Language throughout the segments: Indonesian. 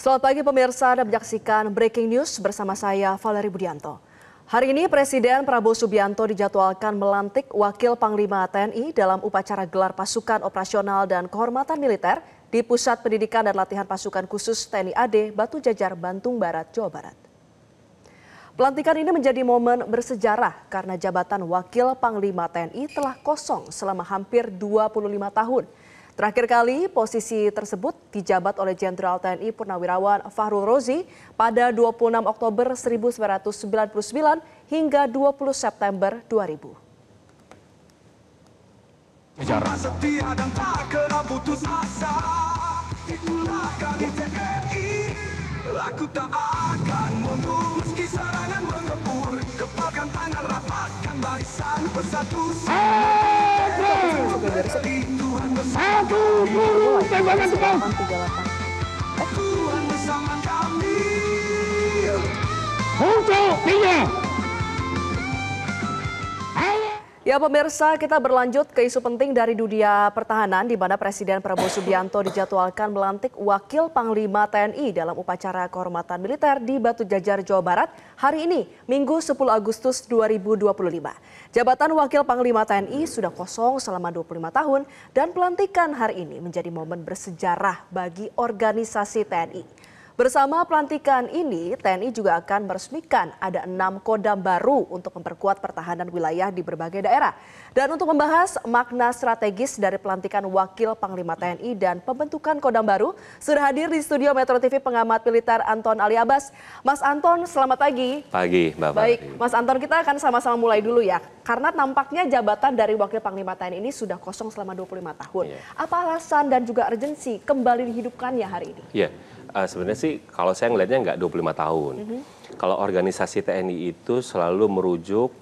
Selamat pagi pemirsa, Anda menyaksikan Breaking News bersama saya Valerie Budianto. Hari ini Presiden Prabowo Subianto dijadwalkan melantik Wakil Panglima TNI dalam upacara gelar pasukan operasional dan kehormatan militer di Pusat Pendidikan dan Latihan Pasukan Khusus TNI AD Batu Jajar, Bandung Barat, Jawa Barat. Pelantikan ini menjadi momen bersejarah karena jabatan Wakil Panglima TNI telah kosong selama hampir 25 tahun. Terakhir kali posisi tersebut dijabat oleh Jenderal TNI Purnawirawan Fahrul Rozi pada 26 Oktober 1999 hingga 20 September 2000. Ya pemirsa, kita berlanjut ke isu penting dari dunia pertahanan di mana Presiden Prabowo Subianto dijadwalkan melantik Wakil Panglima TNI dalam upacara kehormatan militer di Batu Jajar, Jawa Barat hari ini, Minggu 10 Agustus 2025. Jabatan Wakil Panglima TNI sudah kosong selama 25 tahun dan pelantikan hari ini menjadi momen bersejarah bagi organisasi TNI. Bersama pelantikan ini, TNI juga akan meresmikan ada 6 kodam baru untuk memperkuat pertahanan wilayah di berbagai daerah. Dan untuk membahas makna strategis dari pelantikan Wakil Panglima TNI dan pembentukan kodam baru, sudah hadir di studio Metro TV pengamat militer Anton Ali Abbas. Mas Anton, selamat pagi. Pagi, Mbak. Baik, Mas Anton, kita akan sama-sama mulai dulu ya. Karena tampaknya jabatan dari Wakil Panglima TNI ini sudah kosong selama 25 tahun. Apa alasan dan juga urgensi kembali dihidupkannya hari ini? Sebenarnya sih kalau saya ngelihatnya nggak 25 tahun. Kalau organisasi TNI itu selalu merujuk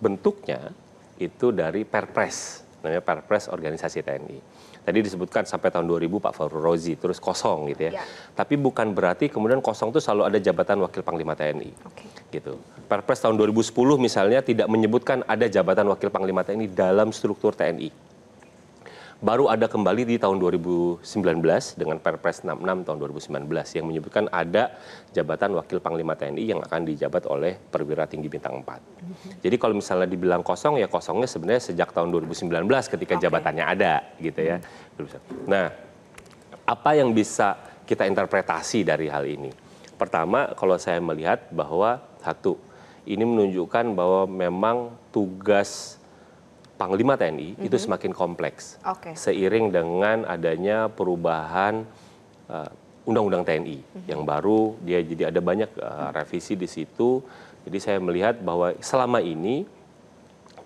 bentuknya itu dari Perpres, namanya Perpres organisasi TNI. Tadi disebutkan sampai tahun 2000 Pak Fahrul Rozi, terus kosong gitu ya. Tapi bukan berarti kemudian kosong itu selalu ada jabatan Wakil Panglima TNI. Gitu. Perpres tahun 2010 misalnya tidak menyebutkan ada jabatan Wakil Panglima TNI dalam struktur TNI. Baru ada kembali di tahun 2019 dengan Perpres 66 tahun 2019 yang menyebutkan ada jabatan Wakil Panglima TNI yang akan dijabat oleh perwira tinggi bintang 4. Jadi kalau misalnya dibilang kosong, ya kosongnya sebenarnya sejak tahun 2019 ketika jabatannya ada gitu ya. Nah, apa yang bisa kita interpretasi dari hal ini? Pertama, kalau saya melihat bahwa ini menunjukkan bahwa memang tugas Panglima TNI itu semakin kompleks seiring dengan adanya perubahan Undang-Undang TNI yang baru, dia jadi ada banyak revisi di situ. Jadi saya melihat bahwa selama ini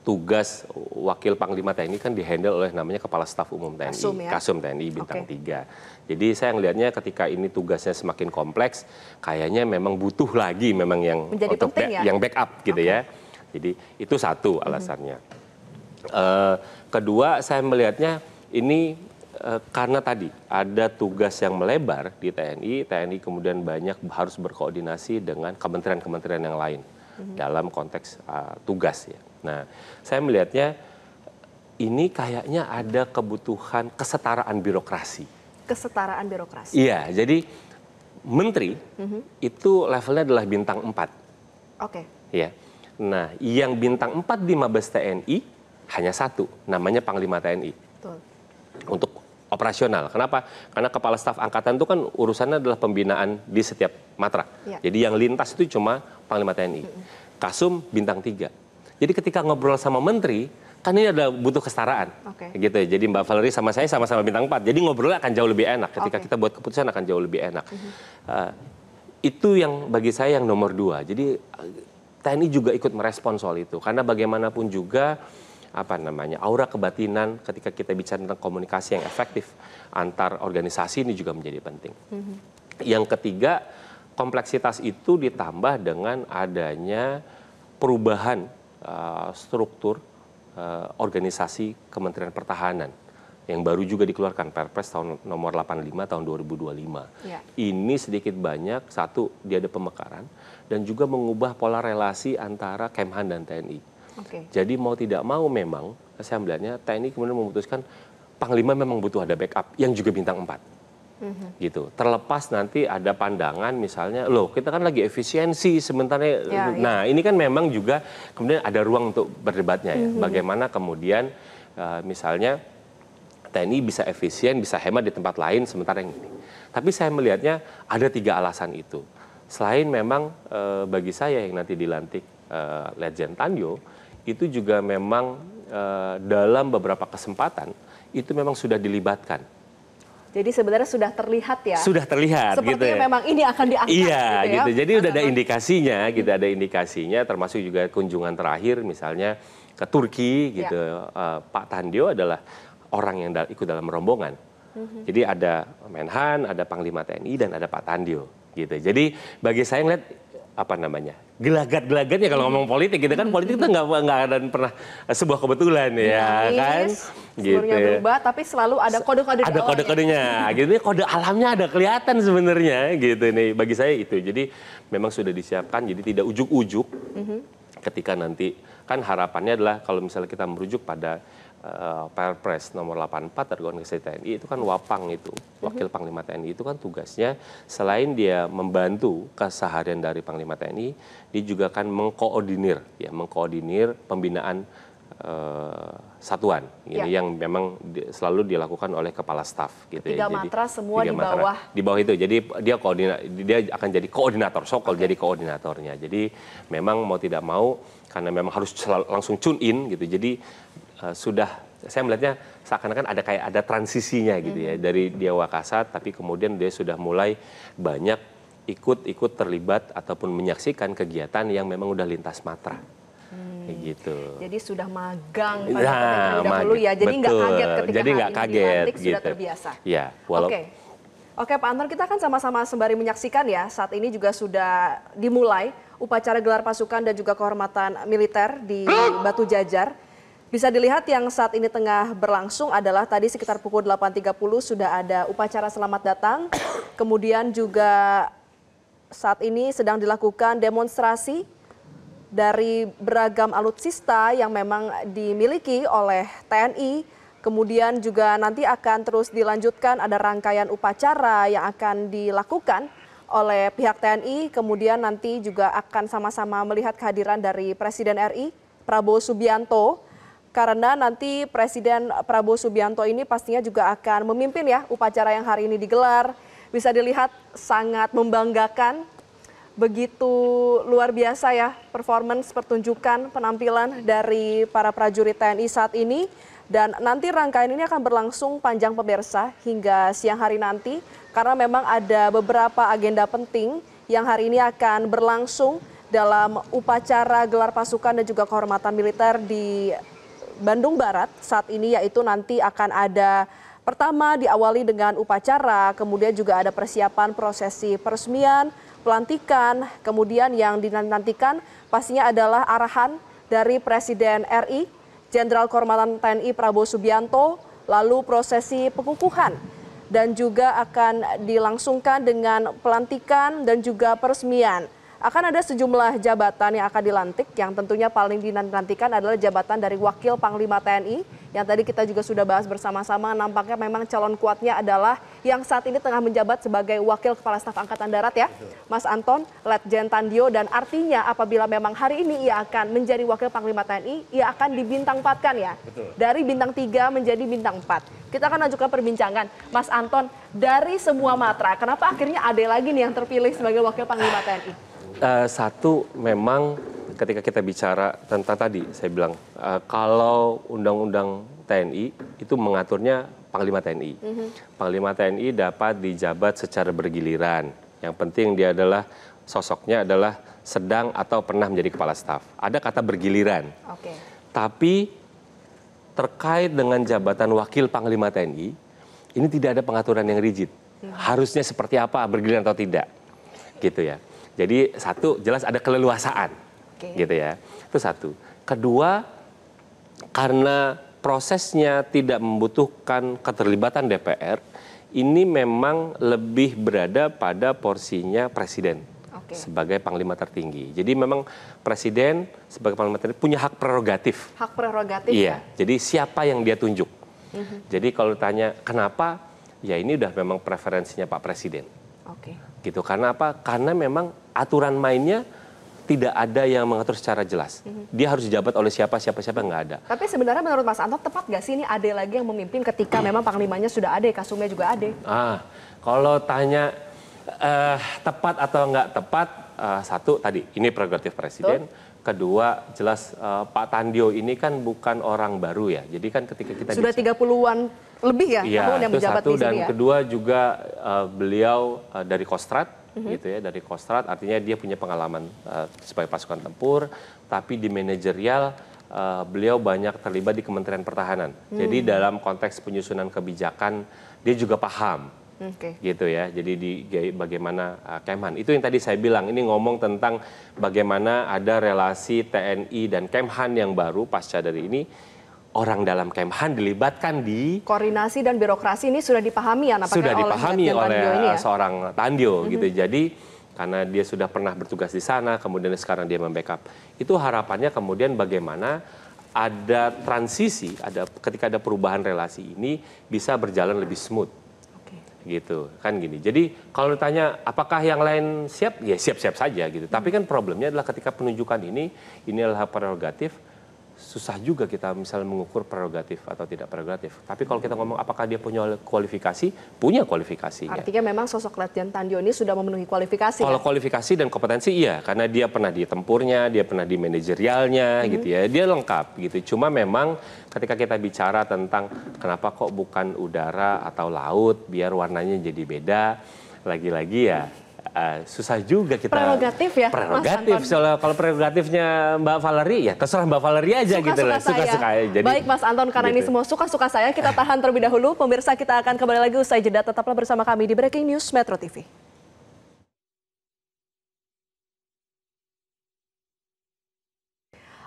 tugas Wakil Panglima TNI kan dihandle oleh namanya Kepala Staf Umum TNI, Kasum TNI Bintang 3. Jadi saya melihatnya ketika ini tugasnya semakin kompleks, kayaknya memang butuh lagi memang yang untuk yang backup gitu ya. Jadi itu satu alasannya. Kedua, saya melihatnya ini karena tadi ada tugas yang melebar di TNI kemudian banyak harus berkoordinasi dengan kementerian-kementerian yang lain dalam konteks tugas ya. Nah, saya melihatnya ini kayaknya ada kebutuhan kesetaraan birokrasi. Kesetaraan birokrasi? Iya, jadi menteri itu levelnya adalah bintang 4. Ya. Nah, yang bintang 4 di Mabes TNI hanya satu, namanya Panglima TNI. Untuk operasional. Kenapa? Karena Kepala Staf Angkatan itu kan urusannya adalah pembinaan di setiap matra. Jadi yang lintas itu cuma Panglima TNI. Kasum bintang 3. Jadi ketika ngobrol sama menteri, kan ini ada butuh kesetaraan. Gitu ya. Jadi Mbak Valerie sama saya sama-sama bintang 4. Jadi ngobrolnya akan jauh lebih enak. Ketika kita buat keputusan akan jauh lebih enak. Itu yang bagi saya yang nomor 2. Jadi TNI juga ikut merespon soal itu. Karena bagaimanapun juga aura kebatinan ketika kita bicara tentang komunikasi yang efektif antar organisasi ini juga menjadi penting. Yang ketiga, kompleksitas itu ditambah dengan adanya perubahan struktur organisasi Kementerian Pertahanan yang baru juga dikeluarkan Perpres tahun nomor 85 tahun 2025. Ini sedikit banyak, satu, dia ada pemekaran dan juga mengubah pola relasi antara Kemhan dan TNI. Jadi mau tidak mau memang saya melihatnya TNI kemudian memutuskan Panglima memang butuh ada backup yang juga bintang 4. gitu. Terlepas nanti ada pandangan misalnya, loh kita kan lagi efisiensi sementara, nah ini kan memang juga kemudian ada ruang untuk berdebatnya ya. Bagaimana kemudian misalnya TNI bisa efisien, bisa hemat di tempat lain sementara yang ini. Tapi saya melihatnya ada 3 alasan itu. Selain memang bagi saya yang nanti dilantik Letjen Tandjo, itu juga memang dalam beberapa kesempatan itu memang sudah dilibatkan. Jadi sebenarnya sudah terlihat ya? Sudah terlihat. Sepertinya gitu ya. memang ini akan diangkat. Iya, gitu. Ya? Jadi udah ada indikasinya, gitu, ada indikasinya, termasuk juga kunjungan terakhir misalnya ke Turki, gitu. Pak Tandjo adalah orang yang ikut dalam rombongan. Jadi ada Menhan, ada Panglima TNI, dan ada Pak Tandjo, gitu. Jadi bagi saya ngeliat apa namanya gelagat-gelagatnya kalau ngomong politik gitu kan, politik itu nggak ada pernah sebuah kebetulan ya kan, gitu. Berubah tapi selalu ada kode-kode, ada kode-kodenya gitu, kode alamnya ada kelihatan sebenarnya gitu nih, bagi saya itu. Jadi memang sudah disiapkan, jadi tidak ujuk-ujuk ketika nanti kan harapannya adalah kalau misalnya kita merujuk pada Perpres nomor 84 dari organisasi TNI itu kan Wapang itu, Wakil Panglima TNI itu kan tugasnya selain dia membantu keseharian dari Panglima TNI, dia juga akan mengkoordinir pembinaan satuan yang memang selalu dilakukan oleh kepala staf gitu. Tiga matra semua di bawah. Di bawah itu. Jadi dia akan jadi koordinator, jadi koordinatornya. Jadi memang mau tidak mau karena memang harus langsung tune in gitu. Jadi sudah saya melihatnya seakan-akan ada transisinya gitu ya, dari dia Wakasat tapi kemudian dia sudah mulai banyak ikut terlibat ataupun menyaksikan kegiatan yang memang udah lintas matra. Gitu. Jadi sudah magang pada dahulu ya, jadi nggak kaget ketika hari ini dilantik, gitu. sudah terbiasa. Ya, Oke, Pak Anton, kita kan sama-sama sembari menyaksikan ya, saat ini juga sudah dimulai upacara gelar pasukan dan juga kehormatan militer di Batu Jajar. Bisa dilihat yang saat ini tengah berlangsung adalah tadi sekitar pukul 8.30 sudah ada upacara selamat datang. Kemudian juga saat ini sedang dilakukan demonstrasi dari beragam alutsista yang memang dimiliki oleh TNI. Kemudian juga nanti akan terus dilanjutkan, ada rangkaian upacara yang akan dilakukan oleh pihak TNI. Kemudian nanti juga akan sama-sama melihat kehadiran dari Presiden RI, Prabowo Subianto. Karena nanti Presiden Prabowo Subianto ini pastinya juga akan memimpin ya upacara yang hari ini digelar. Bisa dilihat sangat membanggakan, begitu luar biasa ya performance, pertunjukan, penampilan dari para prajurit TNI saat ini. Dan nanti rangkaian ini akan berlangsung panjang pemirsa hingga siang hari nanti. Karena memang ada beberapa agenda penting yang hari ini akan berlangsung dalam upacara gelar pasukan dan juga kehormatan militer di Bandung Barat saat ini, yaitu nanti akan ada pertama diawali dengan upacara, kemudian juga ada persiapan prosesi peresmian, pelantikan, kemudian yang dinantikan pastinya adalah arahan dari Presiden RI, Jenderal Kehormatan TNI Prabowo Subianto, lalu prosesi pengukuhan dan juga akan dilangsungkan dengan pelantikan dan juga peresmian. Akan ada sejumlah jabatan yang akan dilantik, yang tentunya paling dinantikan adalah jabatan dari Wakil Panglima TNI, yang tadi kita juga sudah bahas bersama-sama. Nampaknya memang calon kuatnya adalah yang saat ini tengah menjabat sebagai Wakil Kepala Staf Angkatan Darat ya, Mas Anton, Letjen Tandjo, dan artinya apabila memang hari ini ia akan menjadi Wakil Panglima TNI, ia akan dibintang-4kan ya. Betul. Dari bintang 3 menjadi bintang 4. Kita akan lanjutkan perbincangan. Mas Anton, dari semua matra, kenapa akhirnya ada lagi nih yang terpilih sebagai Wakil Panglima TNI? Satu, memang ketika kita bicara tentang tadi, saya bilang kalau undang-undang TNI itu mengaturnya Panglima TNI. Panglima TNI dapat dijabat secara bergiliran. Yang penting dia adalah sosoknya adalah sedang atau pernah menjadi kepala staf. Ada kata bergiliran. Oke. Tapi terkait dengan jabatan Wakil Panglima TNI, ini tidak ada pengaturan yang rigid. Harusnya seperti apa, bergiliran atau tidak, gitu ya. Jadi satu, jelas ada keleluasaan, gitu ya. Itu satu. Kedua, karena prosesnya tidak membutuhkan keterlibatan DPR, ini memang lebih berada pada porsinya Presiden sebagai Panglima tertinggi. Jadi memang Presiden sebagai Panglima tertinggi punya hak prerogatif. Hak prerogatif iya, ya? Jadi siapa yang dia tunjuk. Jadi kalau ditanya kenapa ya ini udah memang preferensinya Pak Presiden. Oke. Gitu. Karena apa? Karena memang aturan mainnya tidak ada yang mengatur secara jelas. Dia harus dijabat oleh siapa nggak ada. Tapi sebenarnya menurut Mas Anton tepat nggak sih ini Ade lagi yang memimpin ketika memang panglimanya sudah Ade, Kasumnya juga Ade? Kalau tanya tepat atau nggak tepat, satu tadi ini prerogatif Presiden. Betul. Kedua, jelas Pak Tandio ini kan bukan orang baru ya. Jadi kan ketika kita sudah 30-an lebih ya, tahun yang menjabat satu, di sini dan ya. kedua juga beliau dari Kostrad, gitu ya, dari Kostrad, artinya dia punya pengalaman sebagai pasukan tempur, tapi di manajerial beliau banyak terlibat di Kementerian Pertahanan. Jadi dalam konteks penyusunan kebijakan dia juga paham. Gitu ya, jadi bagaimana Kemhan, itu yang tadi saya bilang, ini ngomong tentang bagaimana ada relasi TNI dan Kemhan yang baru pasca dari ini, orang dalam Kemhan dilibatkan di koordinasi dan birokrasi ini sudah dipahami ya, sudah dipahami oleh ya? seorang Tandio gitu. Jadi karena dia sudah pernah bertugas di sana, kemudian sekarang dia membackup, itu harapannya kemudian bagaimana ada transisi, ketika ada perubahan relasi ini bisa berjalan lebih smooth. Gitu kan gini. Jadi kalau ditanya apakah yang lain siap, ya siap-siap saja gitu. Tapi kan problemnya adalah ketika penunjukan ini adalah prerogatif, susah juga kita misalnya mengukur prerogatif atau tidak prerogatif. Tapi kalau kita ngomong apakah dia punya kualifikasi, punya kualifikasinya. Artinya memang sosok Letjen Tandio ini sudah memenuhi kualifikasi. Kalau kualifikasi dan kompetensi iya, karena dia pernah di tempurnya, dia pernah di manajerialnya gitu ya, dia lengkap gitu. Cuma memang ketika kita bicara tentang kenapa kok bukan udara atau laut, biar warnanya jadi beda, lagi-lagi ya susah juga kita. Prerogatif ya. Prerogatif. Soalnya kalau prerogatifnya Mbak Valerie ya terserah Mbak Valerie aja gitu lah. Suka-suka aja. Jadi, baik Mas Anton, karena ini semua suka-suka saya, kita tahan terlebih dahulu. Pemirsa, kita akan kembali lagi usai jeda. Tetaplah bersama kami di Breaking News Metro TV.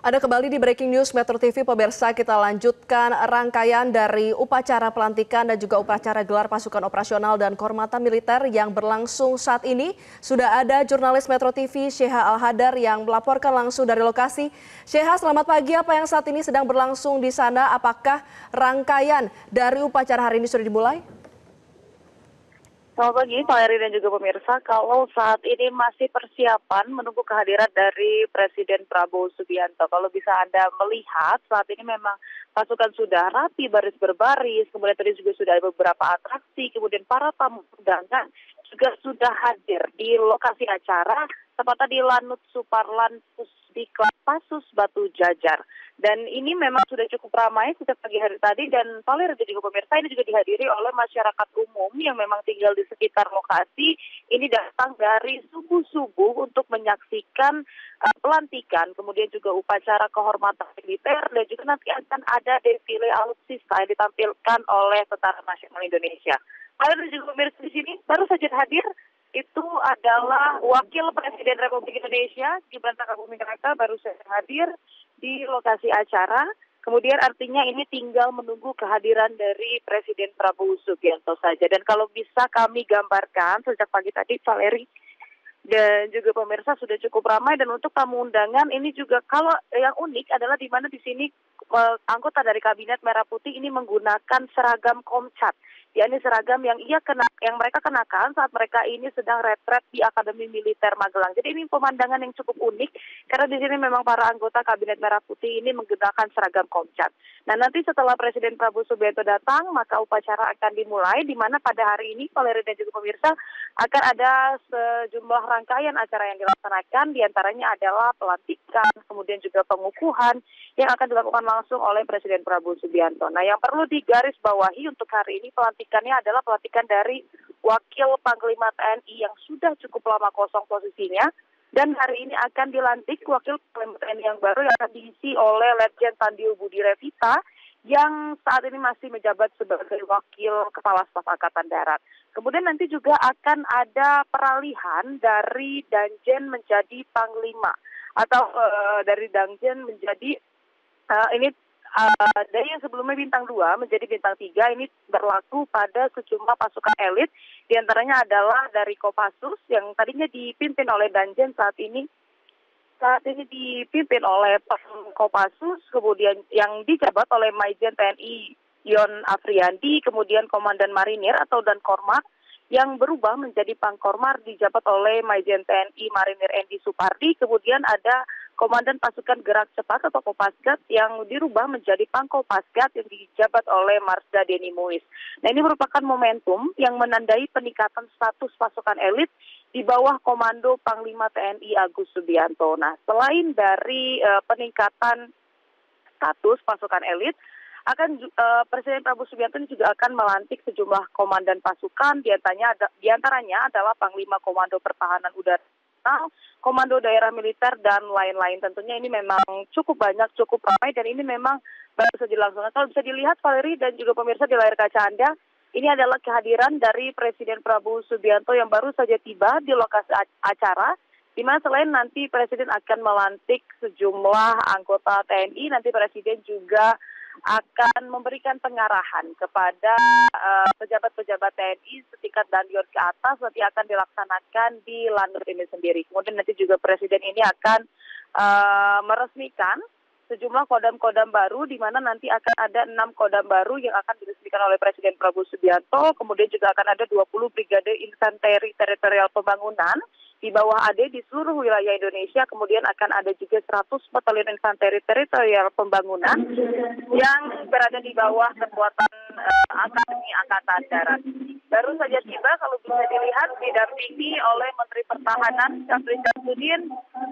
Ada kembali di Breaking News Metro TV, pemirsa, kita lanjutkan rangkaian dari upacara pelantikan dan juga upacara gelar pasukan operasional dan kehormatan militer yang berlangsung saat ini. Sudah ada jurnalis Metro TV Sheha Al-Hadar yang melaporkan langsung dari lokasi. Sheha, selamat pagi, apa yang saat ini sedang berlangsung di sana? Apakah rangkaian dari upacara hari ini sudah dimulai? Selamat pagi, Pak Eri dan juga pemirsa. Kalau saat ini masih persiapan menunggu kehadiran dari Presiden Prabowo Subianto. Kalau bisa Anda melihat, saat ini memang pasukan sudah rapi, baris berbaris, kemudian tadi juga sudah ada beberapa atraksi, kemudian para tamu undangan juga sudah hadir di lokasi acara, tepatnya di Lanut Suparlan Pusdiklat Pasus Batu Jajar. Dan ini memang sudah cukup ramai sejak pagi hari tadi, dan Valer dan juga pemirsa ini juga dihadiri oleh masyarakat umum yang memang tinggal di sekitar lokasi. Ini datang dari subuh-subuh untuk menyaksikan pelantikan, kemudian juga upacara kehormatan militer, dan juga nanti akan ada defile alutsista yang ditampilkan oleh Tentara Nasional Indonesia. Valer dan juga pemirsa di sini baru saja hadir. Itu adalah Wakil Presiden Republik Indonesia, Gibran Rakabuming Raka, baru saja hadir di lokasi acara. Kemudian artinya ini tinggal menunggu kehadiran dari Presiden Prabowo Subianto saja. Dan kalau bisa kami gambarkan sejak pagi tadi, Valeri dan juga pemirsa sudah cukup ramai. Dan untuk tamu undangan ini juga, kalau yang unik adalah di mana di sini anggota dari Kabinet Merah Putih ini menggunakan seragam Komcat. Yakni seragam yang mereka kenakan saat mereka ini sedang retret di Akademi Militer Magelang. Jadi ini pemandangan yang cukup unik karena di sini memang para anggota Kabinet Merah Putih ini menggunakan seragam Komcat. Nah, nanti setelah Presiden Prabowo Subianto datang, maka upacara akan dimulai, di mana pada hari ini Valeri dan juga pemirsa akan ada sejumlah rangkaian acara yang dilaksanakan, diantaranya adalah pelantikan, kemudian juga pengukuhan yang akan dilakukan langsung oleh Presiden Prabowo Subianto. Nah, yang perlu digarisbawahi untuk hari ini pelantikannya adalah pelantikan dari Wakil Panglima TNI yang sudah cukup lama kosong posisinya, dan hari ini akan dilantik Wakil Panglima TNI yang baru yang akan diisi oleh Letjen Tandio Budi Revita yang saat ini masih menjabat sebagai Wakil Kepala Staf Angkatan Darat. Kemudian nanti juga akan ada peralihan dari Danjen menjadi Panglima atau dari Danjen menjadi dari yang sebelumnya bintang 2 menjadi bintang 3, ini berlaku pada sejumlah pasukan elit, diantaranya adalah dari Kopassus yang tadinya dipimpin oleh Danjen, saat ini dipimpin oleh Kopassus, kemudian yang dijabat oleh Maijen TNI Yon Afriandi, kemudian Komandan Marinir atau Dankormar, yang berubah menjadi Pangkormar dijabat oleh Majen TNI Marinir Endi Supardi. Kemudian ada Komandan Pasukan Gerak Cepat atau Kopasgat yang dirubah menjadi Pangkopasgat yang dijabat oleh Marsda Denny Muiz. Nah, ini merupakan momentum yang menandai peningkatan status pasukan elit di bawah Komando Panglima TNI Agus Subianto. Nah, selain dari peningkatan status pasukan elit, Presiden Prabowo Subianto juga akan melantik sejumlah komandan pasukan, diantaranya adalah Panglima Komando Pertahanan Udara, Komando Daerah Militer, dan lain-lain. Tentunya ini memang cukup banyak, cukup ramai, dan ini memang baru saja dilangsungkan. Kalau bisa dilihat, Valeri dan juga pemirsa di layar kaca Anda, ini adalah kehadiran dari Presiden Prabowo Subianto yang baru saja tiba di lokasi acara, di mana selain nanti Presiden akan melantik sejumlah anggota TNI, nanti Presiden juga akan memberikan pengarahan kepada pejabat-pejabat TNI setingkat dandion ke atas, nanti akan dilaksanakan di Lanut ini sendiri. Kemudian nanti juga Presiden ini akan meresmikan sejumlah kodam-kodam baru, di mana nanti akan ada 6 kodam baru yang akan diresmikan oleh Presiden Prabowo Subianto. Kemudian juga akan ada 20 Brigade Infanteri Teritorial Pembangunan di bawah AD di seluruh wilayah Indonesia. Kemudian akan ada juga 100 Batalion Infanteri Teritorial Pembangunan yang berada di bawah kekuatan Akademi Angkatan Darat. Baru saja tiba, kalau bisa dilihat, didampingi oleh Menteri Pertahanan Syafrin Syamsuddin,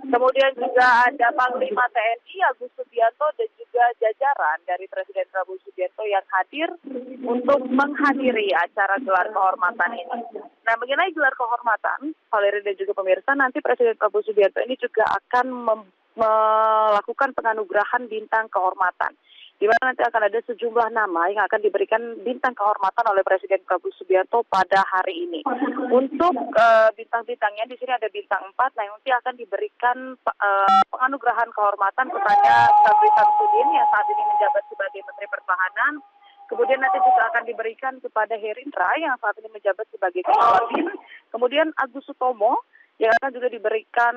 kemudian juga ada Panglima TNI Agus Subianto dan juga jajaran dari Presiden Prabowo Subianto yang hadir untuk menghadiri acara gelar kehormatan ini. Nah, mengenai gelar kehormatan, Valeri dan juga pemirsa, nanti Presiden Prabowo Subianto ini juga akan melakukan penganugerahan bintang kehormatan, di mana nanti akan ada sejumlah nama yang akan diberikan bintang kehormatan oleh Presiden Prabowo Subianto pada hari ini. Untuk bintang-bintangnya di sini ada bintang 4, nah nanti akan diberikan penganugerahan kehormatan kepada Syafrin Syamsuddin yang saat ini menjabat sebagai Menteri Pertahanan. Kemudian nanti juga akan diberikan kepada Herindra yang saat ini menjabat sebagai Kepala BIN. Kemudian Agus Sutomo yang akan juga diberikan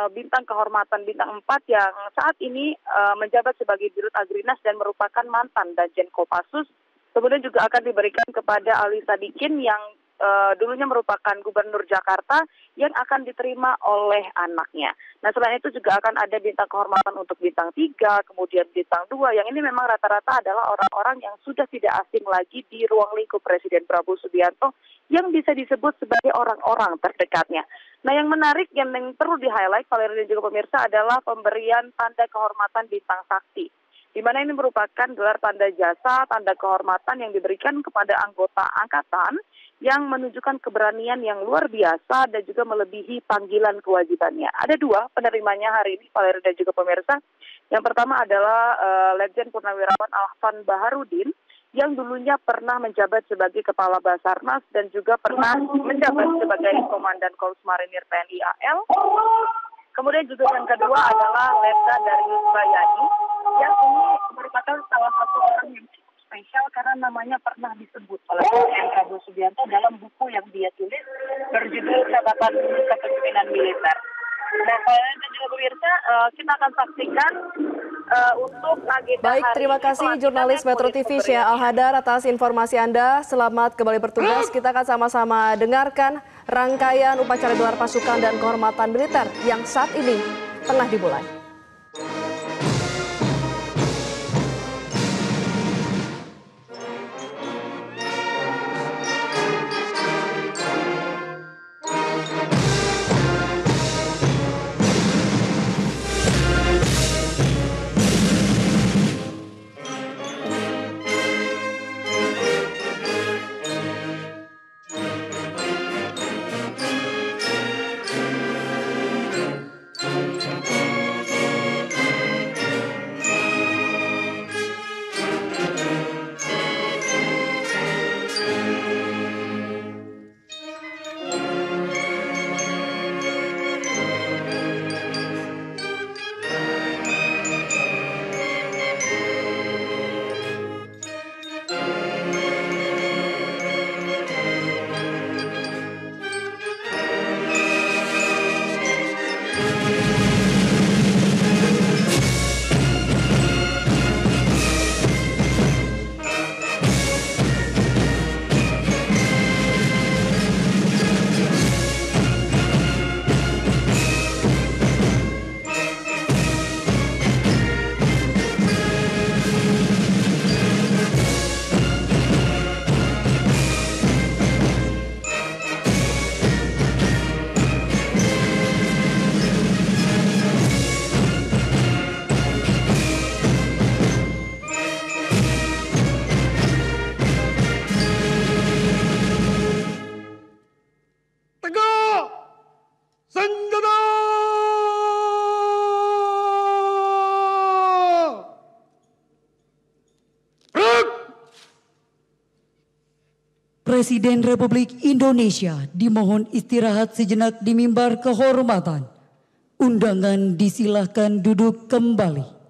bintang kehormatan bintang 4 yang saat ini menjabat sebagai Dirut Agrinas dan merupakan mantan Danjen Kopassus. Kemudian juga akan diberikan kepada Ali Sadikin yang dulunya merupakan Gubernur Jakarta yang akan diterima oleh anaknya. Nah, selain itu juga akan ada bintang kehormatan untuk bintang 3, kemudian bintang 2, yang ini memang rata-rata adalah orang-orang yang sudah tidak asing lagi di ruang lingkup Presiden Prabowo Subianto yang bisa disebut sebagai orang-orang terdekatnya. Nah, yang menarik yang perlu di-highlight Valeri dan juga pemirsa adalah pemberian tanda kehormatan bintang sakti, di mana ini merupakan gelar tanda jasa, tanda kehormatan yang diberikan kepada anggota angkatan yang menunjukkan keberanian yang luar biasa dan juga melebihi panggilan kewajibannya. Ada 2 penerimanya hari ini, Valeri dan juga pemirsa. Yang pertama adalah Letjen Purnawirawan Ahsan Baharudin, yang dulunya pernah menjabat sebagai Kepala Basarnas dan juga pernah menjabat sebagai Komandan Korps Marinir TNI AL. Kemudian juga yang kedua adalah Letda Darius Bayani, yang ini merupakan salah satu orang yang cukup spesial karena namanya pernah disebut oleh Presiden Prabowo Subianto dalam buku yang dia tulis berjudul Catatan Kepemimpinan Militer. Nah, dan juga pemirsa, kita akan saksikan untuk agenda Baik, hari terima ini. kasih jurnalis Metro TV Syah Al-Hadar atas informasi Anda. Selamat kembali bertugas. Kita akan sama-sama dengarkan rangkaian upacara gelar pasukan dan kehormatan militer yang saat ini tengah dimulai. Presiden Republik Indonesia dimohon istirahat sejenak di mimbar kehormatan. Undangan disilahkan duduk kembali.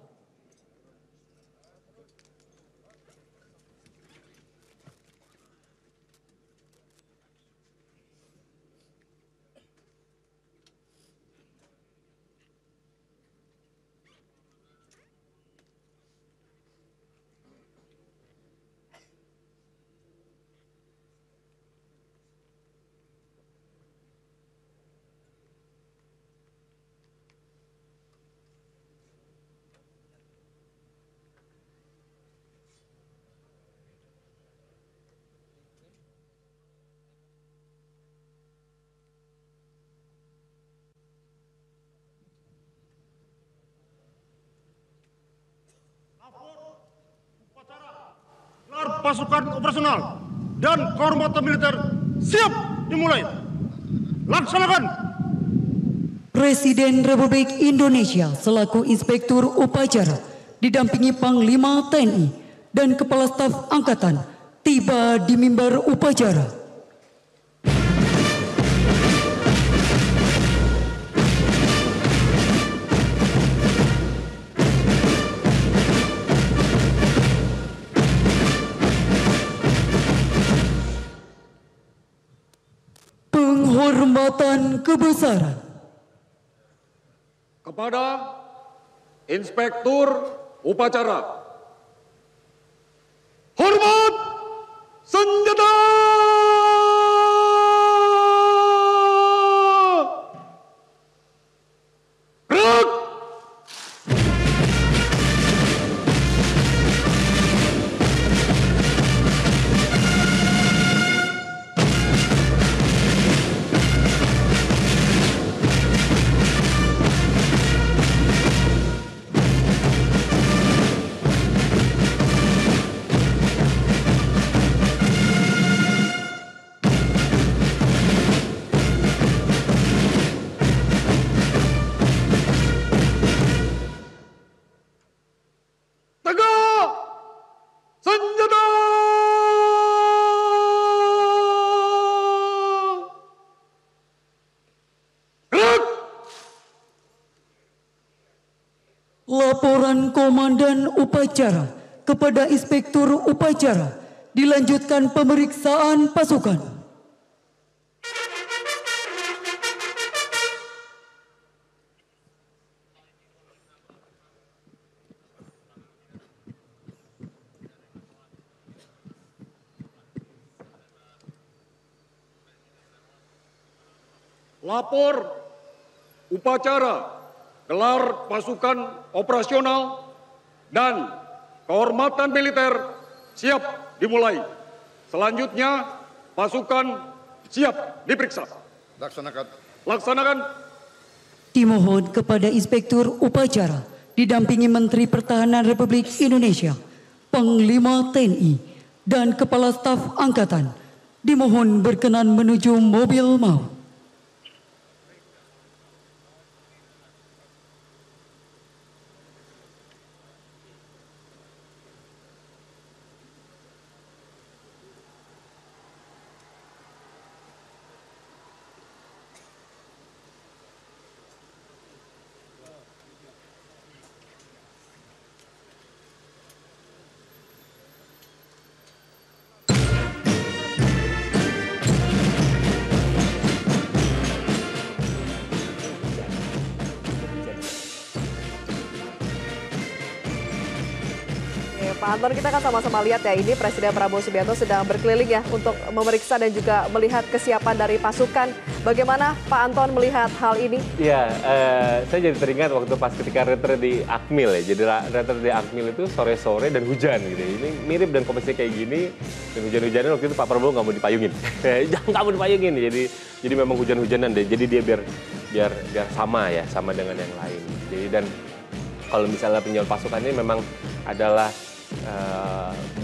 Pasukan operasional dan kehormatan militer siap dimulai. Laksanakan. Presiden Republik Indonesia selaku Inspektur Upacara didampingi Panglima TNI dan Kepala Staf Angkatan tiba di mimbar upacara. Penghormatan kebesaran Kepada Inspektur Upacara. Hormat senjata! Gerak! Laporan Komandan Upacara kepada Inspektur Upacara, dilanjutkan pemeriksaan pasukan. Lapor upacara gelar pasukan operasional dan kehormatan militer siap dimulai. Selanjutnya pasukan siap diperiksa. Laksanakan. Laksanakan. Dimohon kepada Inspektur Upacara didampingi Menteri Pertahanan Republik Indonesia, Panglima TNI dan Kepala Staf Angkatan, dimohon berkenan menuju mobil maut. Pak Anton, kita kan sama-sama lihat ya, ini Presiden Prabowo Subianto sedang berkeliling ya untuk memeriksa dan juga melihat kesiapan dari pasukan. Bagaimana Pak Anton melihat hal ini? Ya, saya jadi teringat waktu pas ketika retret di Akmil ya. Jadi retret di Akmil itu sore-sore dan hujan gitu. Ini mirip dan kondisi kayak gini. Dan hujan-hujanan waktu itu Pak Prabowo nggak mau dipayungin. Jangan nggak mau dipayungin. Jadi memang hujan-hujanan deh. Jadi dia biar sama ya, sama dengan yang lain. Jadi dan kalau misalnya penyusunan pasukan ini memang adalah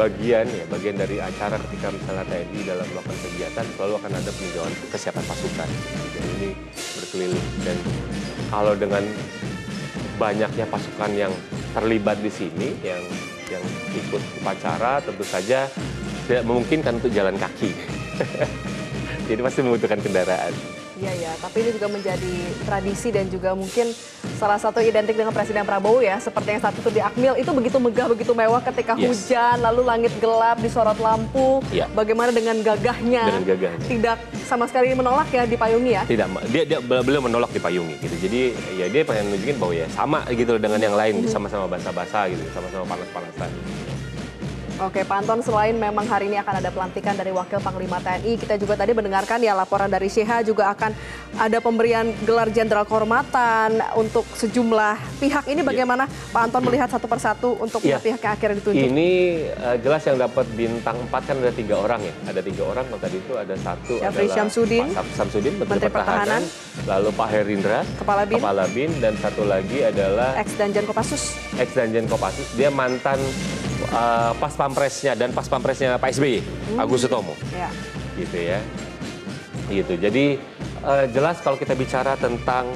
bagian dari acara ketika misalnya TNI dalam melakukan kegiatan selalu akan ada peninjauan kesiapan pasukan. Dan ini berkeliling dan kalau dengan banyaknya pasukan yang terlibat di sini yang ikut upacara tentu saja tidak memungkinkan untuk jalan kaki. Jadi pasti membutuhkan kendaraan. Iya ya, tapi ini juga menjadi tradisi dan juga mungkin salah satu identik dengan Presiden Prabowo ya, seperti yang saat itu di Akmil, itu begitu megah, begitu mewah ketika hujan, lalu langit gelap, disorot lampu. Bagaimana dengan gagahnya? Dengan gagahnya. Tidak sama sekali menolak ya dipayungi ya? Tidak, dia beliau menolak dipayungi gitu. Jadi ya dia pengen nunjukin bahwa ya sama gitu dengan yang lain, sama-sama basah-basah gitu, sama-sama panas-panasan. Oke, Pak Anton, selain memang hari ini akan ada pelantikan dari Wakil Panglima TNI, kita juga tadi mendengarkan ya laporan dari Syeha juga akan ada pemberian gelar Jenderal Kehormatan untuk sejumlah pihak. Ini bagaimana Pak Anton melihat satu persatu untuk pihak yang akhirnya ditunjuk? Ini jelas yang dapat bintang 4 kan ada 3 orang ya. Ada 3 orang, kalau tadi itu ada satu Syafri adalah Syamsuddin, Pak Syamsuddin, Menteri Pertahanan. Lalu Pak Herindra, Kepala BIN, dan satu lagi adalah Ex-Danjen Kopassus. Ex-Danjen Kopassus, dia mantan pas pampresnya dan pas pampresnya Pak SBY, Agus Sutomo, gitu ya. Gitu. Jadi jelas kalau kita bicara tentang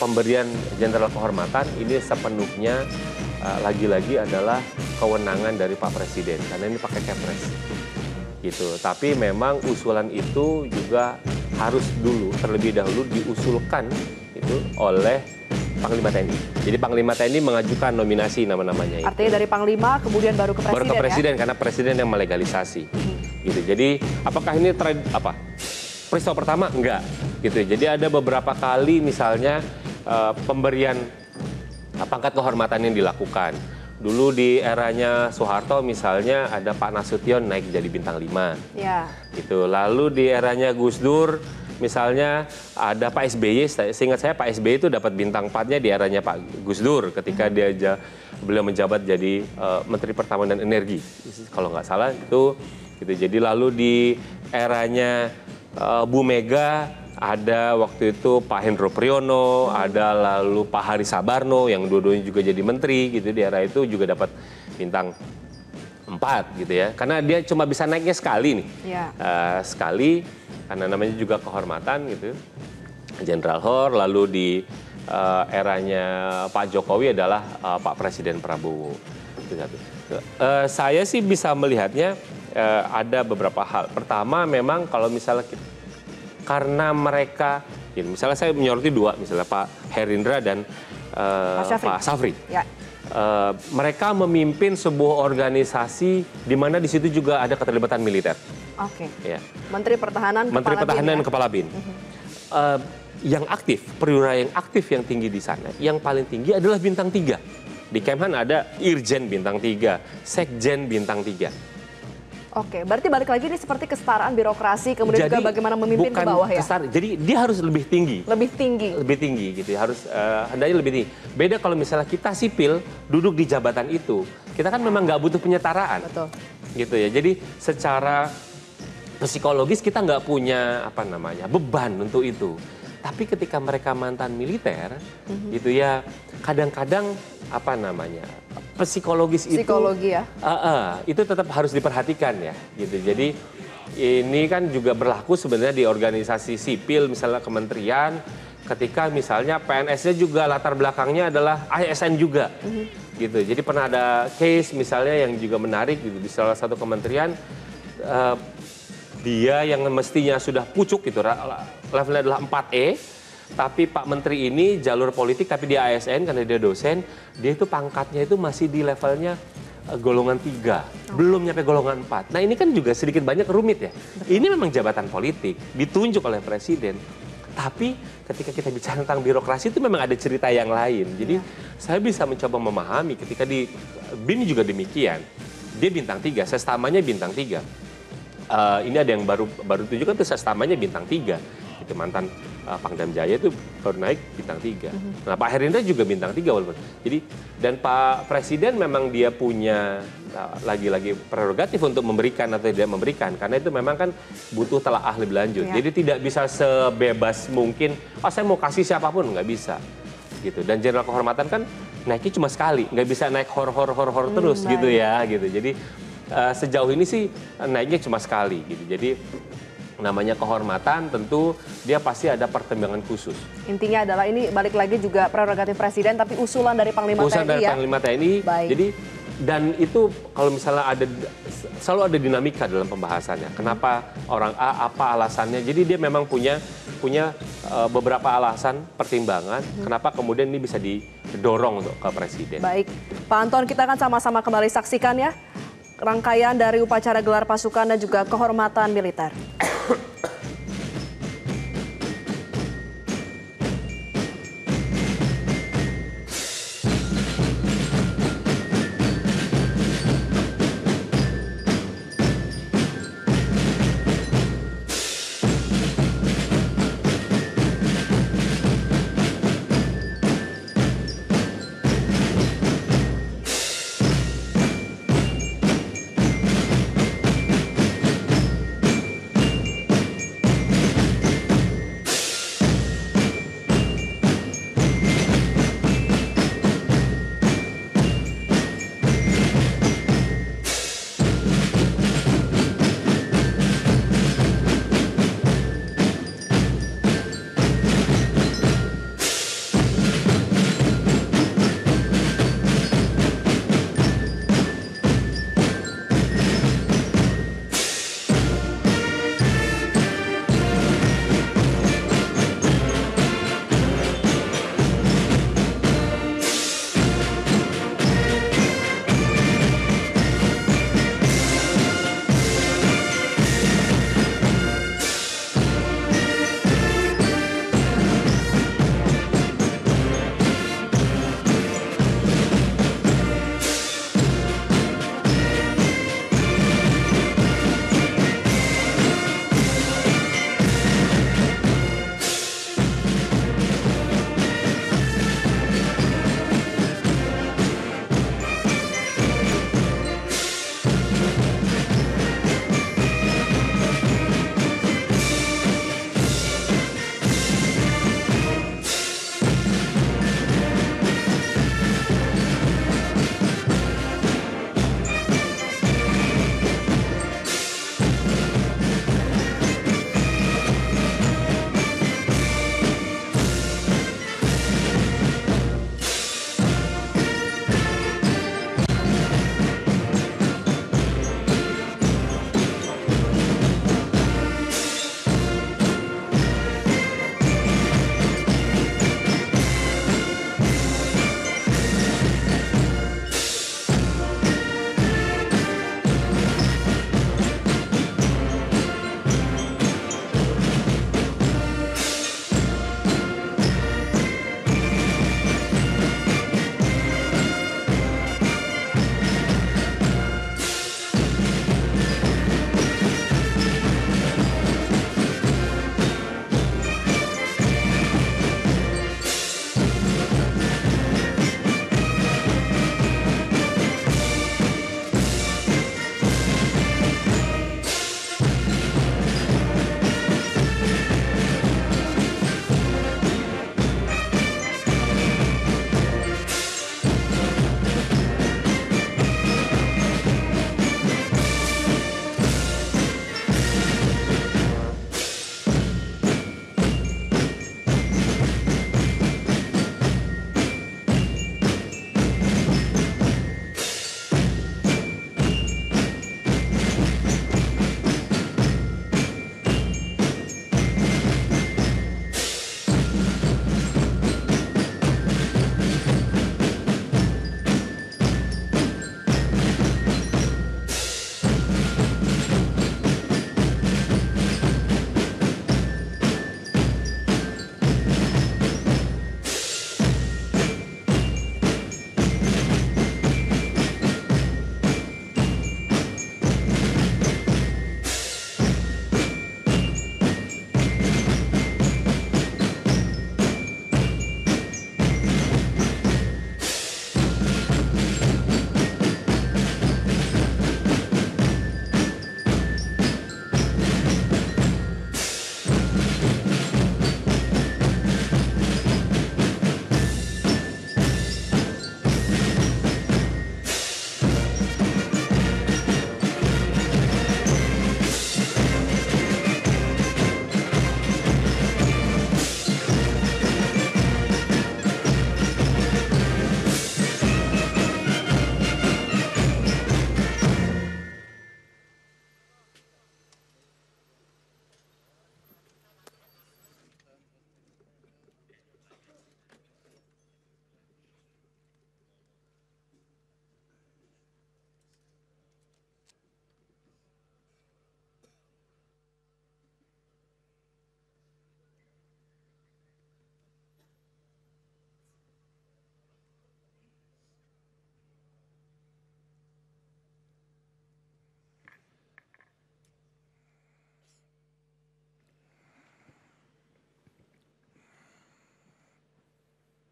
pemberian Jenderal Kehormatan ini sepenuhnya lagi-lagi adalah kewenangan dari Pak Presiden karena ini pakai Kepres, gitu. Tapi memang usulan itu juga harus dulu terlebih dahulu diusulkan itu oleh Panglima TNI. Jadi Panglima TNI mengajukan nominasi nama-namanya itu. Artinya dari Panglima kemudian baru ke Presiden. Baru ke Presiden ya? Karena Presiden yang melegalisasi. Gitu. Jadi apakah ini peristiwa pertama? Enggak. Gitu. Jadi ada beberapa kali misalnya pemberian pangkat kehormatan yang dilakukan. Dulu di eranya Soeharto misalnya ada Pak Nasution naik jadi bintang 5. Ya. Gitu. Lalu di eranya Gus Dur misalnya ada Pak SBY, seingat saya Pak SBY itu dapat bintang 4-nya di eranya Pak Gus Dur ketika beliau menjabat jadi Menteri Pertambangan dan Energi, kalau nggak salah itu. Gitu. Jadi lalu di eranya Bu Mega ada waktu itu Pak Hendro Priyono, ada lalu Pak Hari Sabarno yang dua-duanya juga jadi menteri gitu, di era itu juga dapat bintang 4 gitu ya. Karena dia cuma bisa naiknya sekali nih. Sekali. Karena namanya juga kehormatan gitu, Jenderal Hor. Lalu di eranya Pak Jokowi adalah Pak Presiden Prabowo. Saya sih bisa melihatnya ada beberapa hal. Pertama memang kalau misalnya karena mereka, misalnya saya menyoroti 2, misalnya Pak Herindra dan Pak Syafri. Mereka memimpin sebuah organisasi di mana di situ juga ada keterlibatan militer. Oke. Ya. Menteri Pertahanan, Kepala BIN. Yang aktif, perwira yang aktif yang tinggi di sana, yang paling tinggi adalah bintang 3. Di Kemhan ada Irjen bintang 3, Sekjen bintang 3. Oke, berarti balik lagi ini seperti kesetaraan birokrasi, kemudian juga bagaimana memimpin ke bawah ya? Jadi dia harus lebih tinggi. Lebih tinggi gitu, harus hendaknya lebih tinggi. Beda kalau misalnya kita sipil duduk di jabatan itu, kita kan memang nggak butuh penyetaraan. Betul. Gitu ya, jadi secara psikologis kita nggak punya beban untuk itu. Tapi ketika mereka mantan militer, gitu ya, kadang-kadang psikologi ya? Itu tetap harus diperhatikan ya, gitu. Jadi ini kan juga berlaku sebenarnya di organisasi sipil, misalnya kementerian, ketika misalnya PNS-nya juga latar belakangnya adalah ASN juga, gitu. Jadi pernah ada case misalnya yang juga menarik gitu, di salah satu kementerian. Dia yang mestinya sudah pucuk gitu, levelnya adalah 4E, tapi Pak Menteri ini jalur politik tapi dia ASN karena dia dosen, dia itu pangkatnya itu masih di levelnya golongan 3, belum nyampe golongan 4. Nah ini kan juga sedikit banyak rumit ya. Ini memang jabatan politik, ditunjuk oleh Presiden. Tapi ketika kita bicara tentang birokrasi itu memang ada cerita yang lain. Jadi saya bisa mencoba memahami ketika di BIN juga demikian. Dia bintang 3, sestamanya bintang 3. Ini ada yang baru tunjukkan tuh sestamanya bintang 3. Itu mantan Pangdam Jaya itu baru naik bintang 3. Nah Pak Herindra juga bintang 3 walaupun. Jadi dan Pak Presiden memang dia punya lagi-lagi prerogatif untuk memberikan atau tidak memberikan. Karena itu memang kan butuh telaah lebih lanjut. Jadi tidak bisa sebebas mungkin, saya mau kasih siapapun, nggak bisa. Gitu. Dan Jenderal Kehormatan kan naiknya cuma sekali, nggak bisa naik hor terus gitu ya. Gitu. Jadi sejauh ini sih naiknya cuma sekali gitu. Jadi namanya kehormatan tentu dia pasti ada pertimbangan khusus. Intinya adalah ini balik lagi juga prerogatif Presiden tapi usulan dari Panglima TNI ya. Usulan dari Panglima TNI. Jadi Dan itu kalau misalnya selalu ada dinamika dalam pembahasannya. Kenapa orang A, apa alasannya? Jadi dia memang punya beberapa alasan pertimbangan. Kenapa kemudian ini bisa didorong untuk ke presiden. Baik, Pak Anton, kita akan sama-sama kembali saksikan ya rangkaian dari upacara gelar pasukan dan juga kehormatan militer.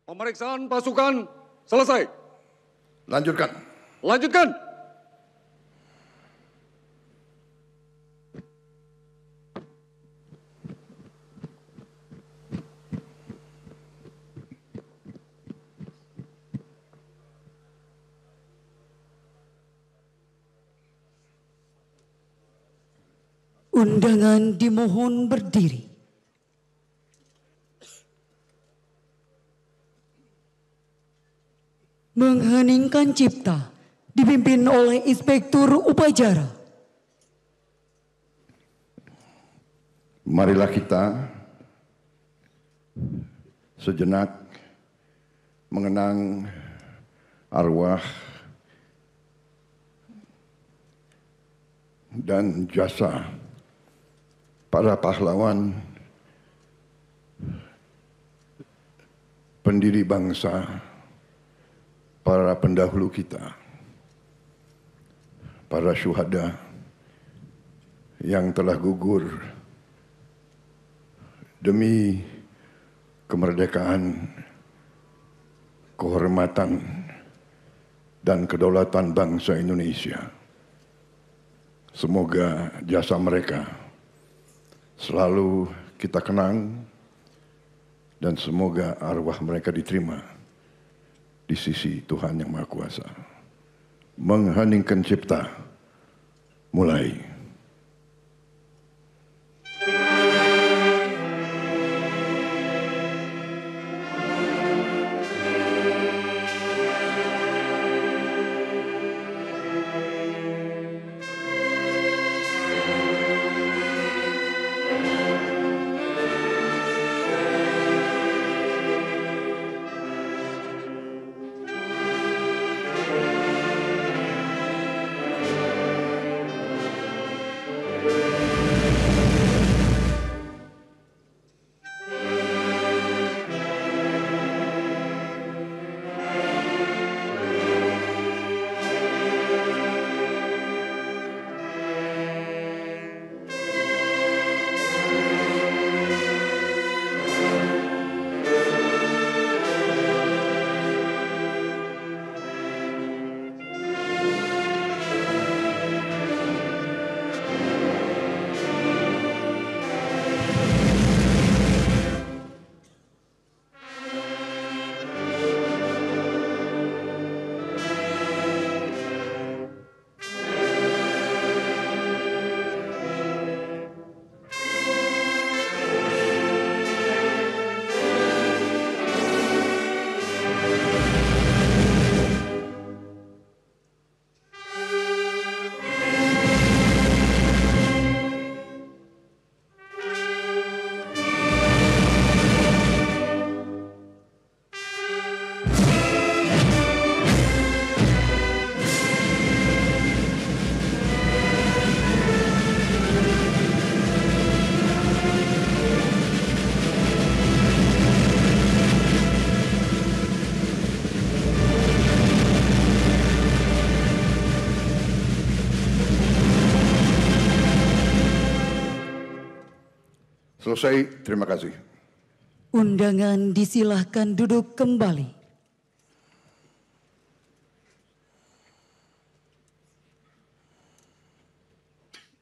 Pemeriksaan pasukan selesai. Lanjutkan. Lanjutkan. Undangan dimohon berdiri. Mengheningkan cipta dipimpin oleh Inspektur Upacara. Marilah kita sejenak mengenang arwah dan jasa para pahlawan pendiri bangsa, para pendahulu kita, para syuhada yang telah gugur demi kemerdekaan, kehormatan, dan kedaulatan bangsa Indonesia. Semoga jasa mereka selalu kita kenang dan semoga arwah mereka diterima di sisi Tuhan Yang Maha Kuasa. Mengheningkan cipta, mulai. Selesai, terima kasih. Undangan disilahkan duduk kembali.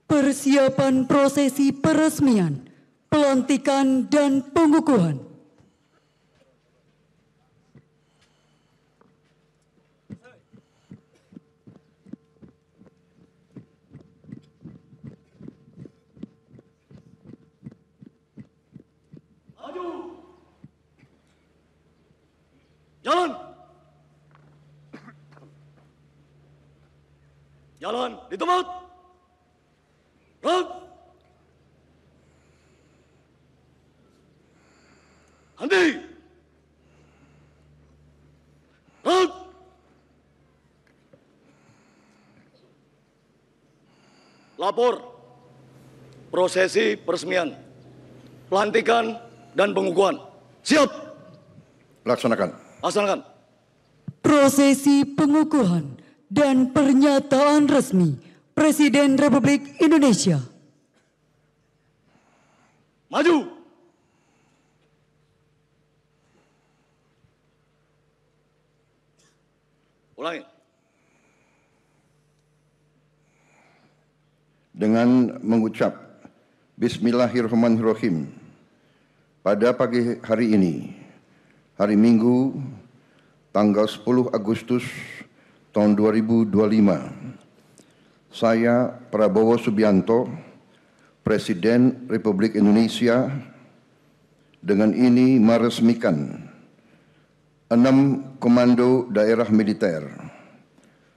Persiapan prosesi peresmian, pelantikan dan pengukuhan. Jalan. Jalan di tempat. Gerak. Henti. Gerak. Lapor prosesi peresmian, pelantikan dan pengukuhan. Siap. Laksanakan. Laksanakan. Prosesi pengukuhan dan pernyataan resmi Presiden Republik Indonesia. Maju. Ulangi. Dengan mengucap Bismillahirrahmanirrahim, pada pagi hari ini, hari Minggu, tanggal 10 Agustus tahun 2025, saya Prabowo Subianto, Presiden Republik Indonesia, dengan ini meresmikan 6 komando daerah militer,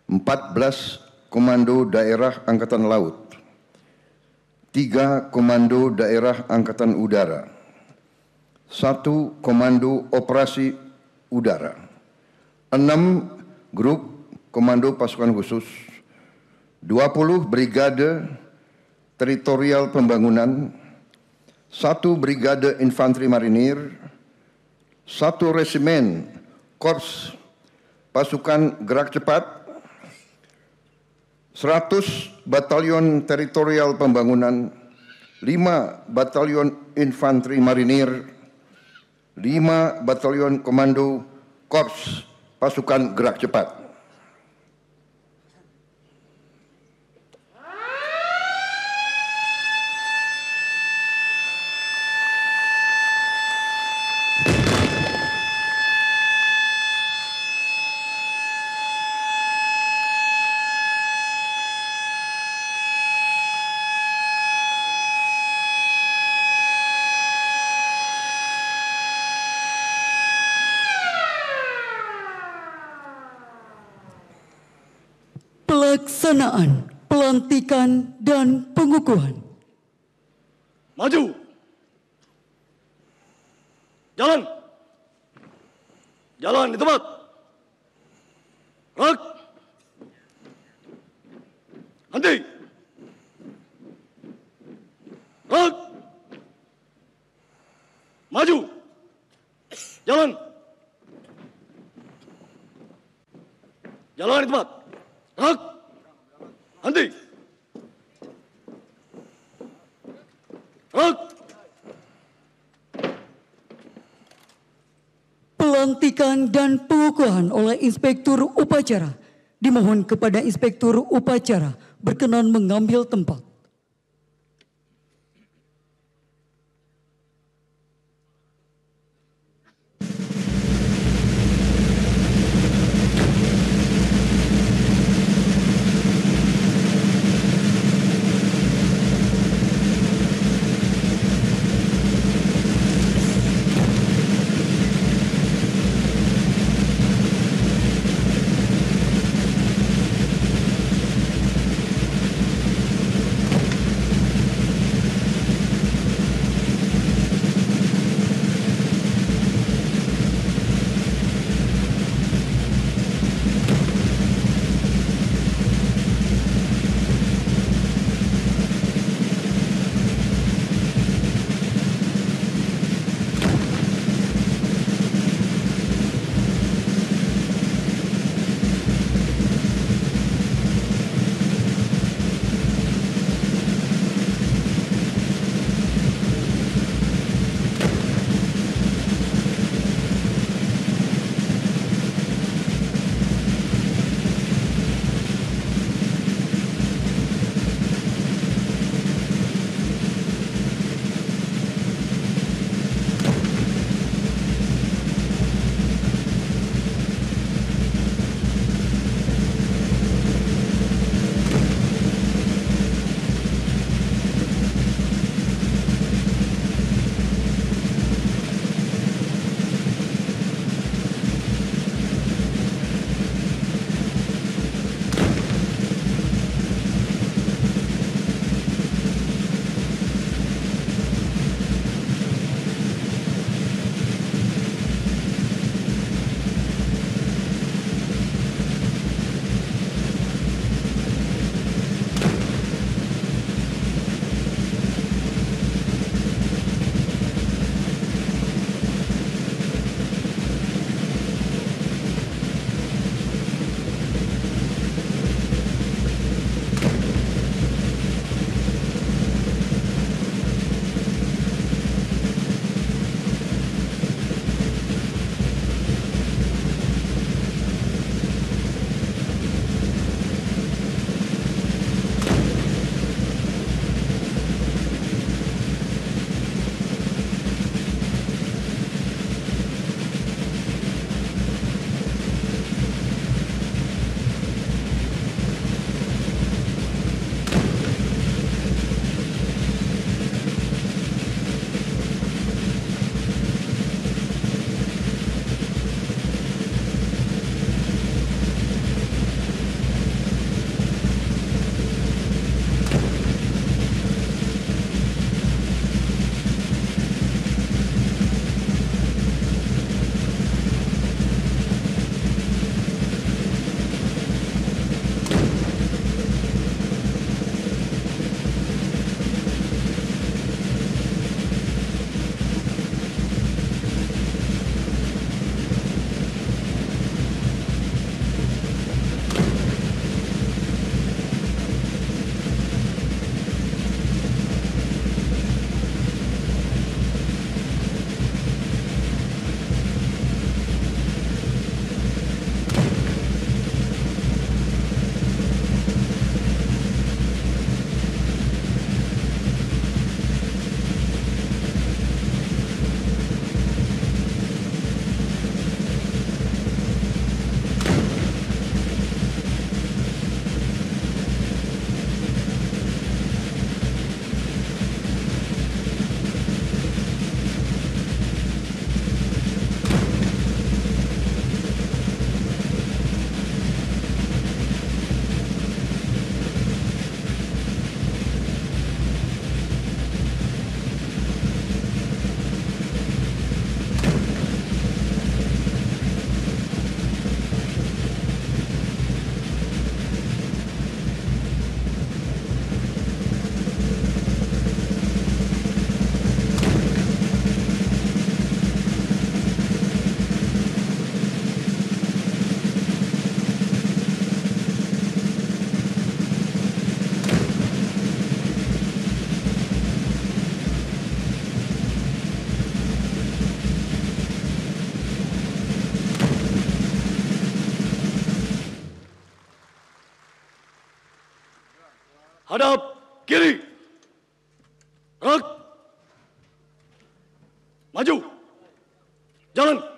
14 komando daerah angkatan laut, 3 komando daerah angkatan udara, 1 komando operasi udara, 6 grup komando pasukan khusus, 20 brigade teritorial pembangunan, 1 brigade infanteri marinir, 1 resimen korps pasukan gerak cepat, 100 batalion teritorial pembangunan, 5 batalion infanteri marinir, 5 batalion komando korps pasukan gerak cepat. Pelaksanaan pelantikan dan pengukuhan. Maju. Jalan. Jalan di tempat. Rak. Henti. Rak. Maju. Jalan. Jalan di tempat. Rak. Henti. Rak. Pelantikan dan pengukuhan oleh Inspektur Upacara. Dimohon kepada Inspektur Upacara berkenan mengambil tempat. Hadap kiri. Gerak. Maju. Jalan.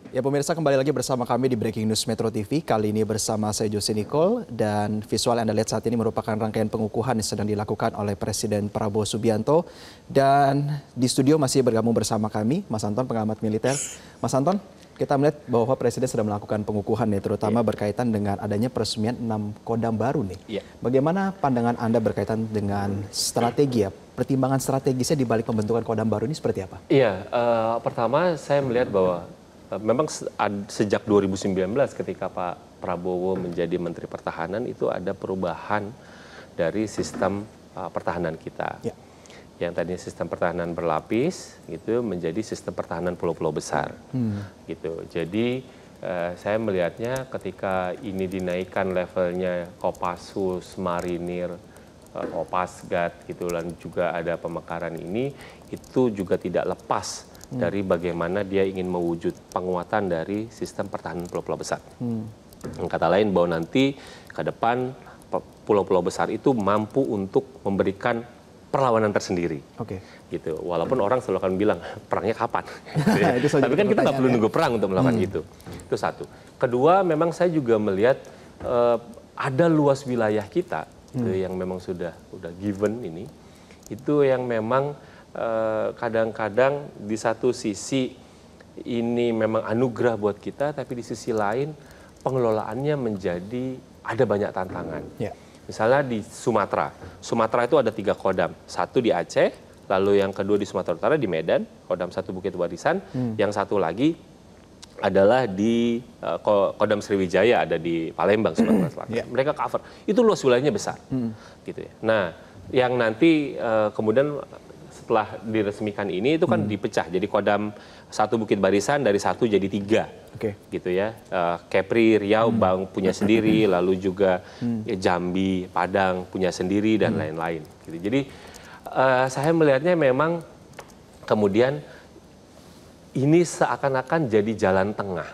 Ya pemirsa, kembali lagi bersama kami di Breaking News Metro TV. Kali ini bersama saya Jose Nicole, dan visual yang Anda lihat saat ini merupakan rangkaian pengukuhan yang sedang dilakukan oleh Presiden Prabowo Subianto. Dan di studio masih bergabung bersama kami Mas Anton, pengamat militer. Mas Anton, kita melihat bahwa Presiden sedang melakukan pengukuhan nih, terutama berkaitan dengan adanya peresmian 6 Kodam baru nih. Bagaimana pandangan Anda berkaitan dengan strategi ya? Pertimbangan strategisnya di balik pembentukan Kodam baru ini seperti apa? Iya, pertama saya melihat bahwa memang sejak 2019 ketika Pak Prabowo menjadi Menteri Pertahanan itu ada perubahan dari sistem pertahanan kita. Ya. Yang tadinya sistem pertahanan berlapis gitu menjadi sistem pertahanan pulau-pulau besar. Gitu. Jadi saya melihatnya ketika ini dinaikkan levelnya Kopassus, Marinir, Kopasgat gitu, dan juga ada pemekaran ini, itu juga tidak lepas dari bagaimana dia ingin mewujud penguatan dari sistem pertahanan pulau-pulau besar. Kata lain bahwa nanti ke depan pulau-pulau besar itu mampu untuk memberikan perlawanan tersendiri. Gitu. Walaupun orang selalu akan bilang perangnya kapan. Tapi kan kita nggak perlu nunggu perang untuk melakukan itu. Itu satu. Kedua, memang saya juga melihat ada luas wilayah kita itu yang memang sudah given ini. Itu yang memang kadang-kadang di satu sisi ini memang anugerah buat kita, tapi di sisi lain pengelolaannya menjadi ada banyak tantangan. Misalnya di Sumatera itu ada 3 Kodam, 1 di Aceh, lalu yang kedua di Sumatera Utara di Medan, Kodam 1 Bukit Barisan, yang satu lagi adalah di Kodam Sriwijaya, ada di Palembang, Sumatera Selatan. Mereka cover, itu luas wilayahnya besar. Gitu ya. Nah, yang nanti kemudian setelah diresmikan ini itu kan dipecah jadi Kodam 1 Bukit Barisan dari 1 jadi 3 gitu ya. Kepri, Riau punya sendiri, lalu juga Jambi, Padang punya sendiri dan lain-lain gitu. Jadi saya melihatnya memang kemudian ini seakan-akan jadi jalan tengah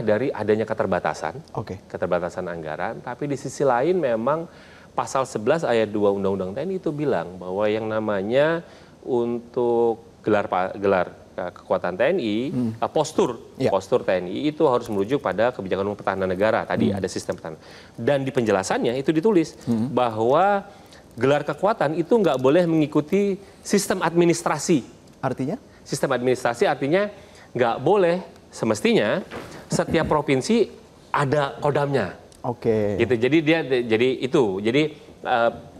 dari adanya keterbatasan anggaran, tapi di sisi lain memang Pasal 11 ayat 2 Undang-Undang TNI itu bilang bahwa yang namanya untuk gelar kekuatan TNI, postur TNI itu harus merujuk pada kebijakan umum pertahanan negara. Tadi ada sistem pertahanan. Dan di penjelasannya itu ditulis bahwa gelar kekuatan itu nggak boleh mengikuti sistem administrasi. Artinya? Sistem administrasi artinya nggak boleh, semestinya setiap provinsi ada kodamnya. Gitu. Jadi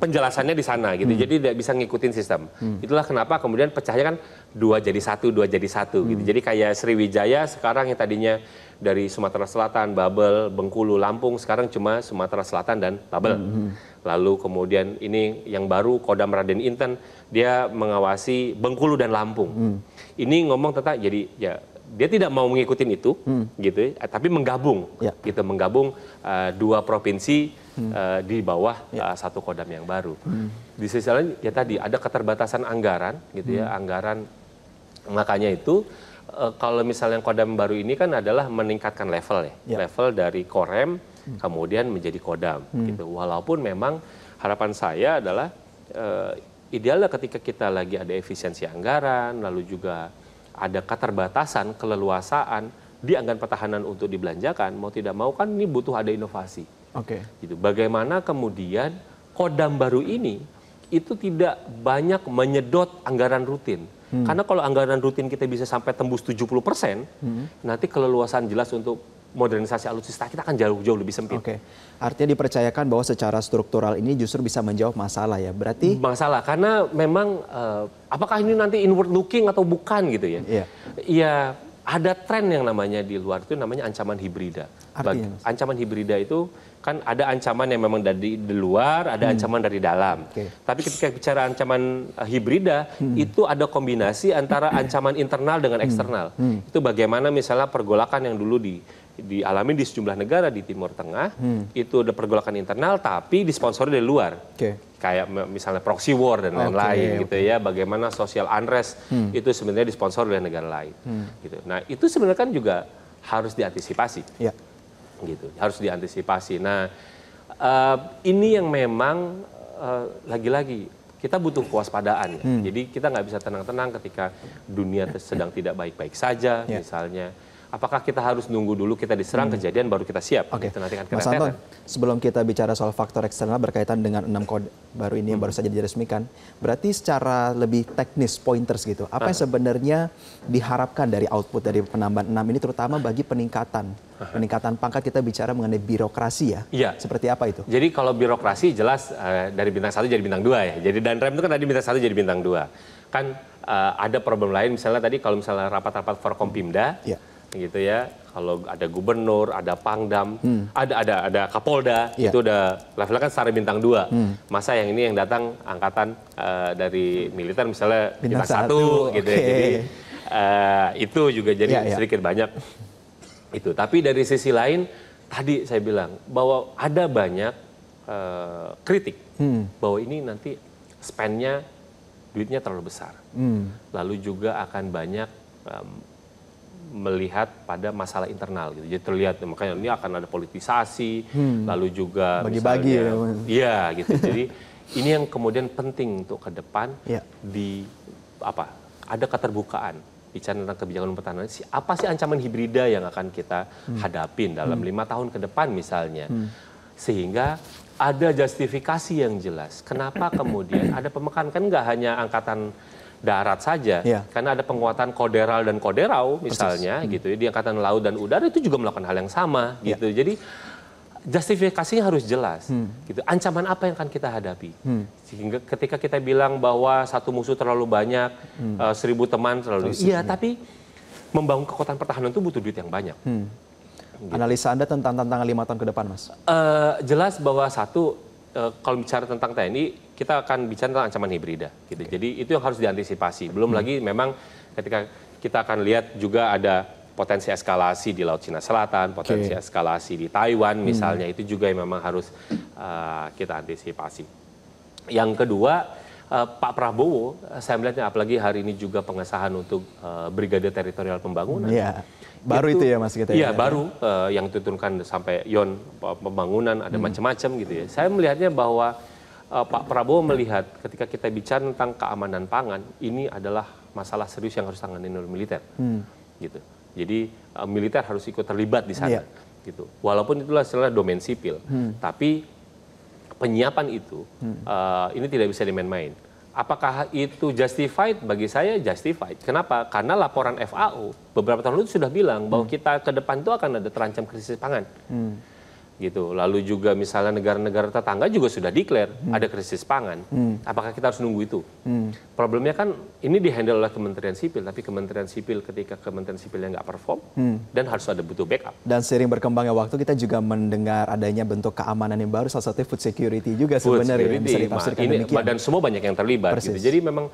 penjelasannya di sana gitu. Jadi tidak bisa ngikutin sistem. Itulah kenapa kemudian pecahnya kan 2 jadi 1 gitu. Jadi kayak Sriwijaya sekarang yang tadinya dari Sumatera Selatan, Babel, Bengkulu, Lampung, sekarang cuma Sumatera Selatan dan Babel. Lalu kemudian ini yang baru Kodam Raden Inten, dia mengawasi Bengkulu dan Lampung. Ini ngomong tentang jadi ya dia tidak mau mengikuti itu, gitu, tapi menggabung 2 provinsi di bawah 1 Kodam yang baru. Di sisi lain ya tadi ada keterbatasan anggaran, gitu ya, anggaran, makanya itu kalau misalnya Kodam baru ini kan adalah meningkatkan level level dari Korem kemudian menjadi Kodam, gitu. Walaupun memang harapan saya adalah idealnya ketika kita lagi ada efisiensi anggaran, lalu juga ada keterbatasan, keleluasaan di anggaran pertahanan untuk dibelanjakan, mau tidak mau kan ini butuh ada inovasi. Gitu. Bagaimana kemudian Kodam baru ini itu tidak banyak menyedot anggaran rutin. Karena kalau anggaran rutin kita bisa sampai tembus 70%, nanti keleluasaan jelas untuk modernisasi alutsista kita akan jauh lebih sempit. Artinya dipercayakan bahwa secara struktural ini justru bisa menjawab masalah ya. Berarti masalah karena memang apakah ini nanti inward looking atau bukan gitu ya. Iya, ada tren yang namanya di luar itu namanya ancaman hibrida. Ancaman hibrida itu kan ada ancaman yang memang dari luar, ada ancaman dari dalam. Tapi ketika bicara ancaman hibrida, itu ada kombinasi antara ancaman internal dengan eksternal. Itu bagaimana misalnya pergolakan yang dulu dialami di sejumlah negara di Timur Tengah, itu ada pergolakan internal tapi disponsori dari luar. Kayak misalnya proxy war dan lain-lain gitu ya. Bagaimana social unrest itu sebenarnya disponsori oleh negara lain. Gitu. Nah, itu sebenarnya kan juga harus diantisipasi. Gitu, harus diantisipasi. Nah, ini yang memang lagi-lagi kita butuh kewaspadaan. Jadi kita nggak bisa tenang-tenang ketika dunia sedang tidak baik-baik saja, misalnya. Apakah kita harus nunggu dulu kita diserang kejadian baru kita siap? Oke, Itu nanti kan Mas Anton, sebelum kita bicara soal faktor eksternal berkaitan dengan 6 kode baru ini yang baru saja diresmikan, berarti secara lebih teknis, pointers gitu, apa yang sebenarnya diharapkan dari output dari penambahan 6 ini terutama bagi peningkatan pangkat, kita bicara mengenai birokrasi ya? Iya. Seperti apa itu? Jadi kalau birokrasi jelas dari bintang 1 jadi bintang 2 ya. Jadi dan rem itu kan tadi bintang 1 jadi bintang 2. Kan ada problem lain misalnya tadi kalau misalnya rapat-rapat Forkompimda, gitu ya, kalau ada gubernur, ada pangdam, ada kapolda, itu udah levelnya kan setara bintang 2. Masa yang ini yang datang angkatan dari militer misalnya bintang 1 gitu ya. Jadi itu juga jadi sedikit banyak itu. Tapi dari sisi lain tadi saya bilang bahwa ada banyak kritik bahwa ini nanti spend-nya duitnya terlalu besar. Lalu juga akan banyak melihat pada masalah internal gitu. Jadi terlihat makanya ini akan ada politisasi, lalu juga bagi-bagi ya. Iya gitu. Jadi ini yang kemudian penting untuk ke depan ada keterbukaan bicara tentang kebijakan pertahanan. Apa sih ancaman hibrida yang akan kita hadapin dalam 5 tahun ke depan misalnya. Sehingga ada justifikasi yang jelas. Kenapa kemudian ada pemekaran, kan nggak hanya angkatan darat saja, karena ada penguatan koderal dan koderau misalnya gitu ya, di angkatan laut dan udara itu juga melakukan hal yang sama gitu. Jadi justifikasinya harus jelas gitu. Ancaman apa yang akan kita hadapi? Sehingga ketika kita bilang bahwa satu musuh terlalu banyak, 1000 teman terlalu tapi membangun kekuatan pertahanan itu butuh duit yang banyak. Gitu. Analisa Anda tentang tantangan 5 tahun ke depan, Mas? Jelas bahwa kalau bicara tentang TNI, kita akan bicara tentang ancaman hibrida. Gitu. Jadi itu yang harus diantisipasi. Belum lagi memang ketika kita akan lihat juga ada potensi eskalasi di Laut Cina Selatan, potensi eskalasi di Taiwan misalnya, itu juga yang memang harus kita antisipasi. Yang kedua, Pak Prabowo, saya melihatnya apalagi hari ini juga pengesahan untuk Brigade Teritorial Pembangunan. Baru itu ya Mas kita ya? Iya, baru yang diturunkan sampai yon pembangunan, ada macam-macam gitu ya. Saya melihatnya bahwa Pak Prabowo melihat ketika kita bicara tentang keamanan pangan, ini adalah masalah serius yang harus ditangani oleh militer. Gitu. Jadi militer harus ikut terlibat di sana. Gitu. Walaupun itulah setelah domain sipil. Tapi penyiapan itu ini tidak bisa dimain-main. Apakah itu justified? Bagi saya justified. Kenapa? Karena laporan FAO beberapa tahun lalu sudah bilang bahwa kita ke depan itu akan ada terancam krisis pangan. Gitu. Lalu juga misalnya negara-negara tetangga juga sudah declare ada krisis pangan. Apakah kita harus nunggu itu? Problemnya kan ini dihandle oleh Kementerian Sipil, tapi Kementerian Sipil ketika Kementerian Sipilnya nggak perform dan harus ada butuh backup. Dan seiring berkembangnya waktu kita juga mendengar adanya bentuk keamanan yang baru, salah satunya food security juga sebenarnya bisa ditafsirkan demikian. Dan semua banyak yang terlibat. Gitu. Jadi memang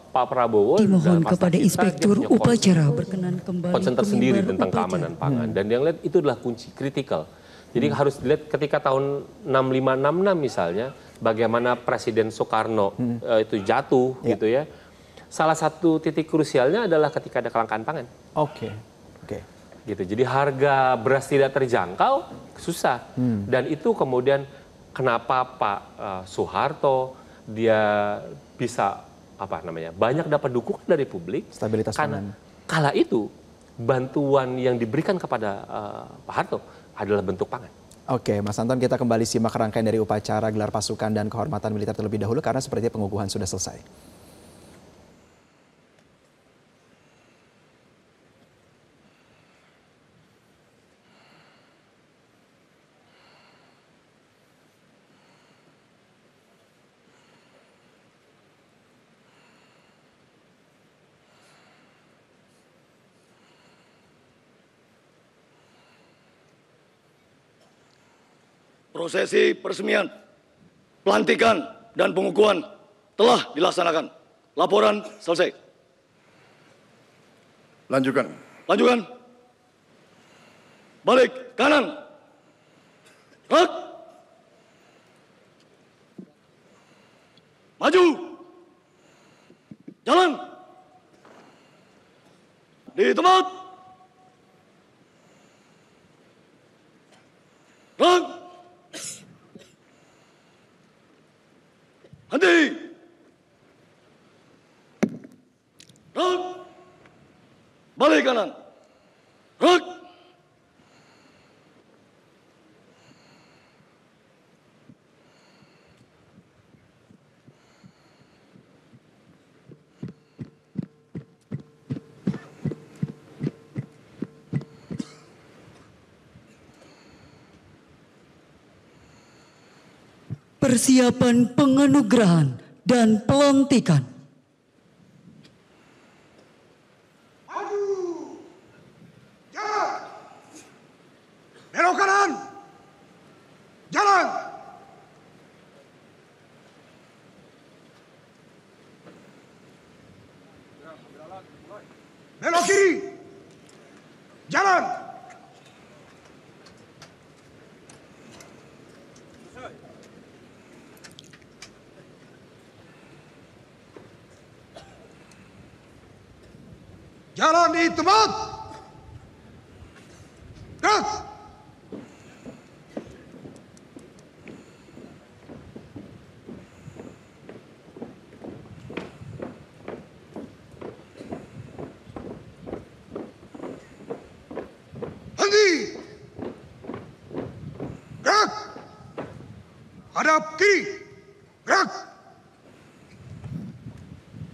Pak Prabowo dimohon kepada Inspektur Upacara berkenan kembali konsentrasi sendiri tentang keamanan pangan dan yang lihat itu adalah kunci kritikal. Jadi harus dilihat ketika tahun 6566 misalnya bagaimana Presiden Soekarno itu jatuh gitu ya. Salah satu titik krusialnya adalah ketika ada kelangkaan pangan. Oke. Gitu. Jadi harga beras tidak terjangkau, susah. Dan itu kemudian kenapa Pak Soeharto dia bisa banyak dapat dukungan dari publik, stabilitas pangan. Kala itu bantuan yang diberikan kepada Pak Harto adalah bentuk pangan. Oke, Mas Anton, kita kembali simak rangkaian dari upacara gelar pasukan dan kehormatan militer terlebih dahulu karena sepertinya pengukuhan sudah selesai. Prosesi peresmian, pelantikan, dan pengukuhan telah dilaksanakan. Laporan selesai. Lanjutkan. Balik kanan. Gerak. Maju. Jalan. Di tempat. Gerak. Henti! Gerak. Balik kanan. Gerak. Persiapan penganugerahan dan pelantikan. Maju, jalan, belok kanan, jalan. Belok kiri, jalan. Jalan di tempat. Gerak. Henti. Gerak. Hadap kiri. Gerak.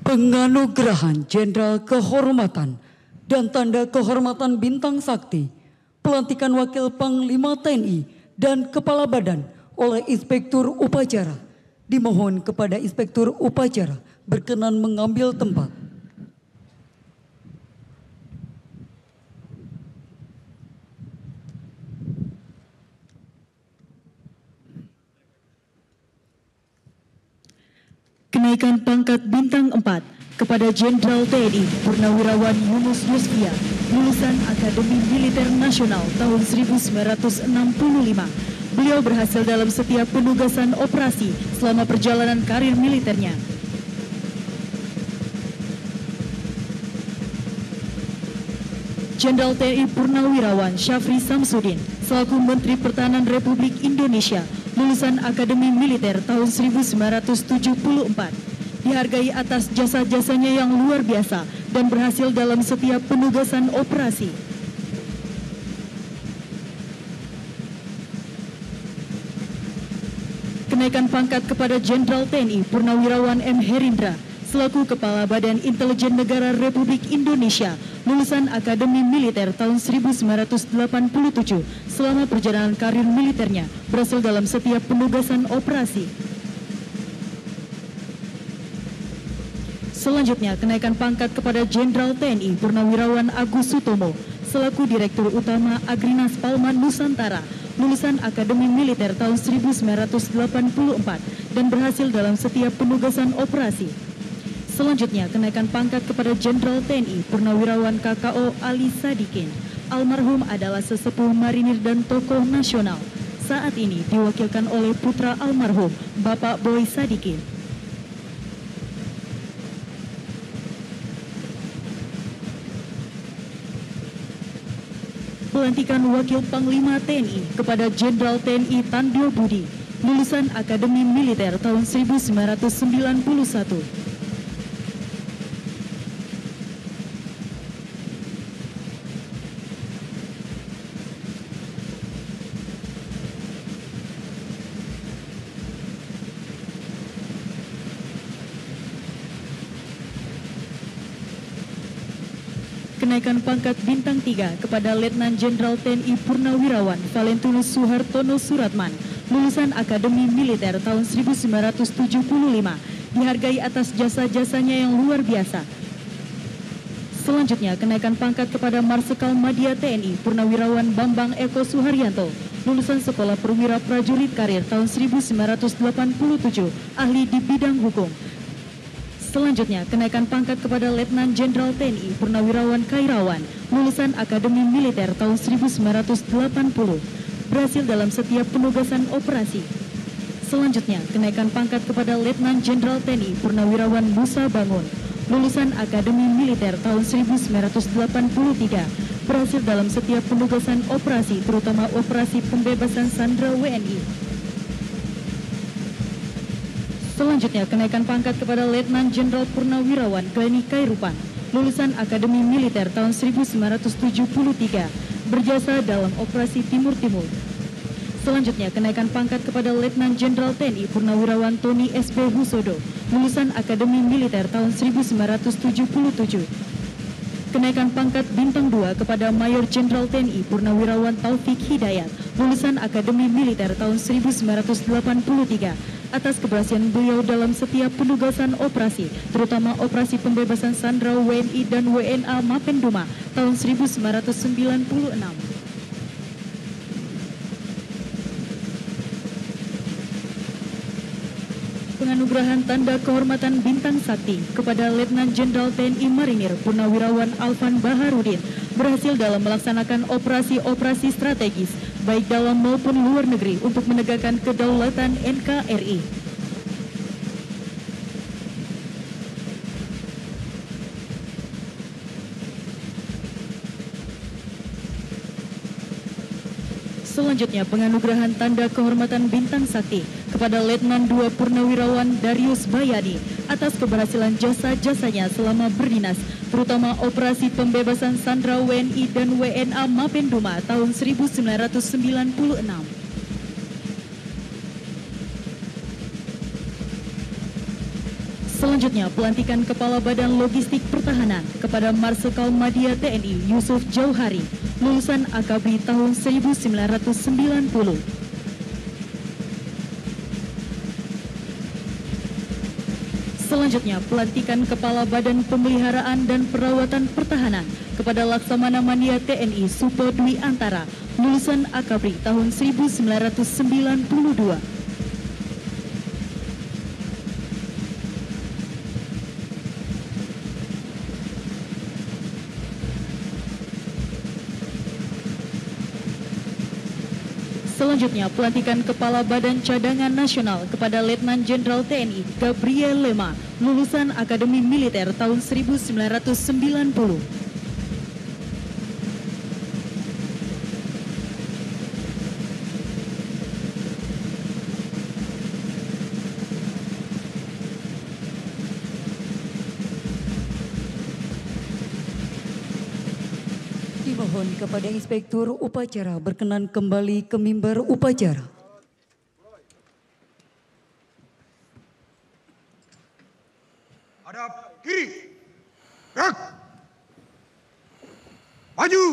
Penganugerahan Jenderal Kehormatan dan Tanda Kehormatan Bintang Sakti, pelantikan Wakil Panglima TNI dan Kepala Badan oleh Inspektur Upacara. Dimohon kepada Inspektur Upacara berkenan mengambil tempat. Kenaikan pangkat bintang 4 kepada Jenderal TNI Purnawirawan Yunus Yusfia, lulusan Akademi Militer Nasional tahun 1965. Beliau berhasil dalam setiap penugasan operasi selama perjalanan karir militernya. Jenderal TNI Purnawirawan Syafri Samsudin selaku Menteri Pertahanan Republik Indonesia, lulusan Akademi Militer tahun 1974, dihargai atas jasa-jasanya yang luar biasa dan berhasil dalam setiap penugasan operasi. Kenaikan pangkat kepada Jenderal TNI Purnawirawan M. Herindra selaku Kepala Badan Intelijen Negara Republik Indonesia, lulusan Akademi Militer tahun 1987, selama perjalanan karir militernya berhasil dalam setiap penugasan operasi. Selanjutnya, kenaikan pangkat kepada Jenderal TNI Purnawirawan Agus Sutomo selaku Direktur Utama Agrinas Palman Nusantara, lulusan Akademi Militer tahun 1984 dan berhasil dalam setiap penugasan operasi. Selanjutnya, kenaikan pangkat kepada Jenderal TNI Purnawirawan KKO Ali Sadikin. Almarhum adalah sesepuh marinir dan tokoh nasional. Saat ini diwakilkan oleh putra almarhum, Bapak Boy Sadikin. Pelantikan Wakil Panglima TNI kepada Jenderal TNI Tandyo Budi, lulusan Akademi Militer tahun 1991. Kenaikan pangkat bintang 3 kepada Letnan Jenderal TNI Purnawirawan Valentinus Suhartono Suratman, lulusan Akademi Militer tahun 1975, dihargai atas jasa-jasanya yang luar biasa. Selanjutnya, kenaikan pangkat kepada Marsikal Madya TNI Purnawirawan Bambang Eko Suharyanto, lulusan Sekolah Perwira Prajurit Karir tahun 1987, ahli di bidang hukum. Selanjutnya, kenaikan pangkat kepada Letnan Jenderal TNI Purnawirawan Kairawan, lulusan Akademi Militer tahun 1980, berhasil dalam setiap penugasan operasi. Selanjutnya, kenaikan pangkat kepada Letnan Jenderal TNI Purnawirawan Musa Bangun, lulusan Akademi Militer tahun 1983, berhasil dalam setiap penugasan operasi, terutama operasi pembebasan sandera WNI. Selanjutnya, kenaikan pangkat kepada Letnan Jenderal Purnawirawan Gani Kairupan, lulusan Akademi Militer tahun 1973, berjasa dalam Operasi Timur Timur. Selanjutnya, kenaikan pangkat kepada Letnan Jenderal TNI Purnawirawan Tony S.B. Husodo, lulusan Akademi Militer tahun 1977. Kenaikan pangkat bintang 2 kepada Mayor Jenderal TNI Purnawirawan Taufik Hidayat, lulusan Akademi Militer tahun 1983, atas keberhasilan beliau dalam setiap penugasan operasi, terutama operasi pembebasan sandera WNI dan WNA Mapenduma tahun 1996. Penganugerahan Tanda Kehormatan Bintang Sakti kepada Letnan Jenderal TNI Marinir Purnawirawan Alvan Baharudin berhasil dalam melaksanakan operasi-operasi strategis baik dalam maupun luar negeri untuk menegakkan kedaulatan NKRI. Selanjutnya, penganugerahan Tanda Kehormatan Bintang Sakti kepada Letnan 2 Purnawirawan Darius Bayadi atas keberhasilan jasa-jasanya selama berdinas, terutama operasi pembebasan sandera WNI dan WNA Mapenduma tahun 1996. Selanjutnya, pelantikan Kepala Badan Logistik Pertahanan kepada Marsikal Madya TNI Yusuf Jauhari, lulusan Akabri tahun 1990. Selanjutnya, pelantikan Kepala Badan Pemeliharaan dan Perawatan Pertahanan kepada Laksamana Madya TNI Supo Dwi Antara, lulusan Akabri tahun 1992. Selanjutnya, pelantikan Kepala Badan Cadangan Nasional kepada Letnan Jenderal TNI Gabriel Lema, lulusan Akademi Militer tahun 1990. Dimohon kepada Inspektur Upacara berkenan kembali ke mimbar upacara. Hadap kiri. Gerak. Maju.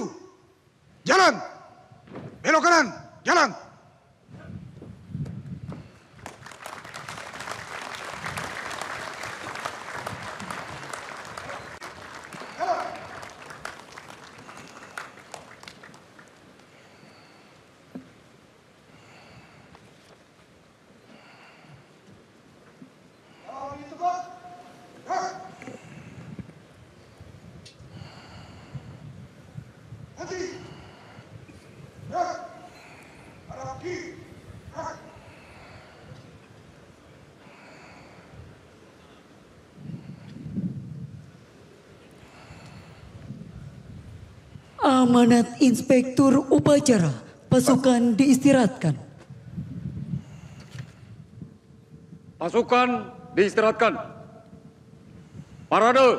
Jalan. Belok kanan. Jalan. Amanat Inspektur Upacara, pasukan diistirahatkan. Pasukan diistirahatkan. Parade.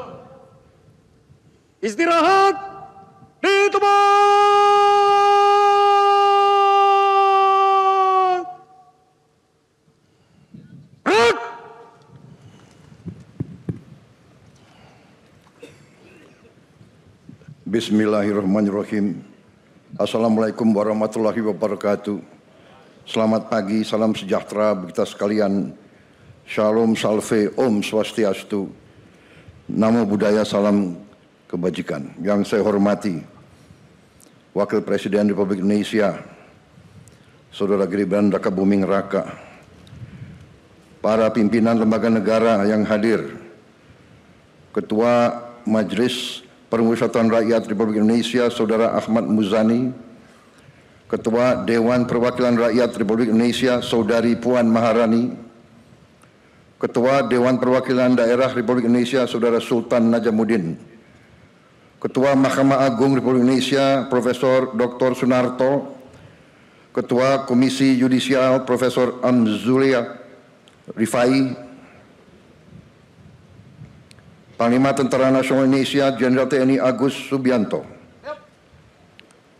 Istirahat di tempat. Gerak. Bismillahirrahmanirrahim. Assalamualaikum warahmatullahi wabarakatuh. Selamat pagi, salam sejahtera bagi kita sekalian. Shalom, salve, om swastiastu. Namo Buddhaya, salam kebajikan. Yang saya hormati Wakil Presiden Republik Indonesia, Saudara Gibran Raka Buming Raka, para pimpinan lembaga negara yang hadir, Ketua Majelis Permusyawaratan Rakyat Republik Indonesia Saudara Ahmad Muzani, Ketua Dewan Perwakilan Rakyat Republik Indonesia Saudari Puan Maharani, Ketua Dewan Perwakilan Daerah Republik Indonesia Saudara Sultan Najamuddin, Ketua Mahkamah Agung Republik Indonesia Profesor Dr. Sunarto, Ketua Komisi Yudisial Profesor Amzulia Rifai, Panglima Tentara Nasional Indonesia Jenderal TNI Agus Subianto,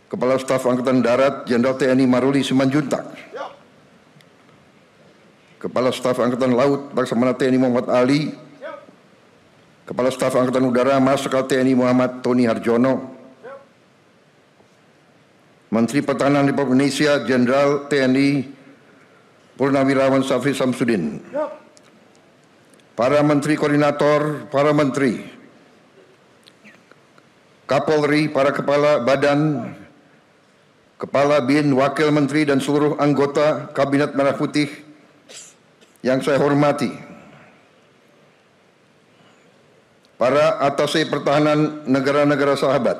Kepala Staf Angkatan Darat Jenderal TNI Maruli Simanjuntak, Kepala Staf Angkatan Laut Laksamana TNI Muhammad Ali, Kepala Staf Angkatan Udara Marsikal TNI Muhammad Tony Harjono, Menteri Pertahanan Republik Indonesia Jenderal TNI Purnawirawan Syafri Samsudin, para Menteri Koordinator, para Menteri, Kapolri, para Kepala Badan, Kepala BIN, Wakil Menteri dan seluruh anggota Kabinet Merah Putih yang saya hormati, para atase pertahanan negara-negara sahabat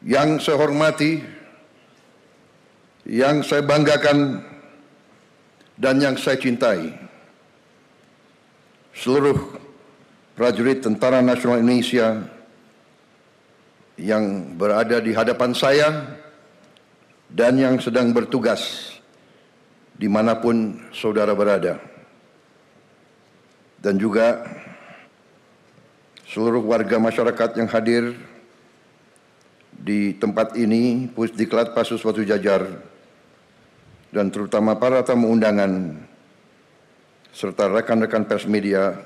yang saya hormati, yang saya banggakan, dan yang saya cintai, seluruh prajurit Tentara Nasional Indonesia yang berada di hadapan saya dan yang sedang bertugas dimanapun saudara berada, dan juga seluruh warga masyarakat yang hadir di tempat ini, Pusdiklat Pasus Batu Jajar, dan terutama para tamu undangan serta rekan-rekan pers media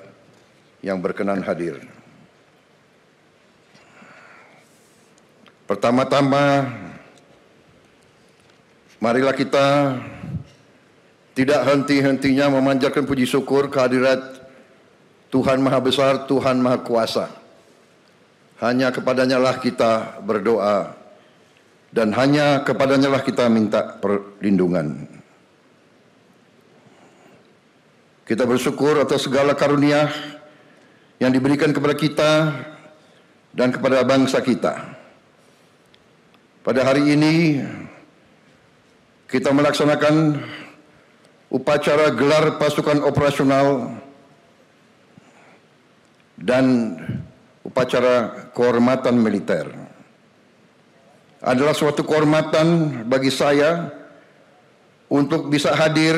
yang berkenan hadir. Pertama-tama, marilah kita tidak henti-hentinya memanjatkan puji syukur kehadirat Tuhan Maha Besar, Tuhan Maha Kuasa. Hanya kepadanya lah kita berdoa, dan hanya kepadanya lah kita minta perlindungan. Kita bersyukur atas segala karunia yang diberikan kepada kita dan kepada bangsa kita. Pada hari ini kita melaksanakan upacara gelar pasukan operasional dan upacara kehormatan militer. Adalah suatu kehormatan bagi saya untuk bisa hadir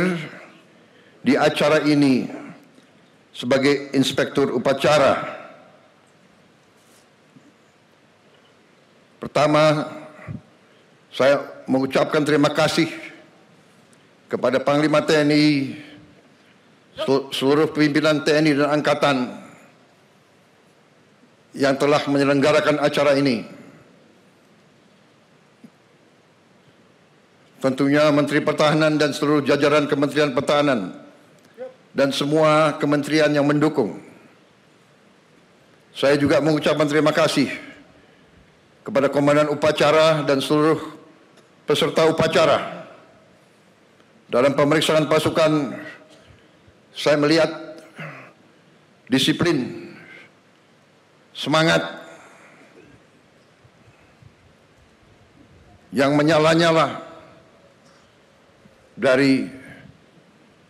di acara ini sebagai inspektur upacara. Pertama, saya mengucapkan terima kasih kepada Panglima TNI, seluruh pimpinan TNI dan Angkatan yang telah menyelenggarakan acara ini. Tentunya Menteri Pertahanan dan seluruh jajaran Kementerian Pertahanan dan semua kementerian yang mendukung. Saya juga mengucapkan terima kasih kepada Komandan Upacara dan seluruh peserta upacara. Dalam pemeriksaan pasukan, saya melihat disiplin, semangat yang menyala-nyala dari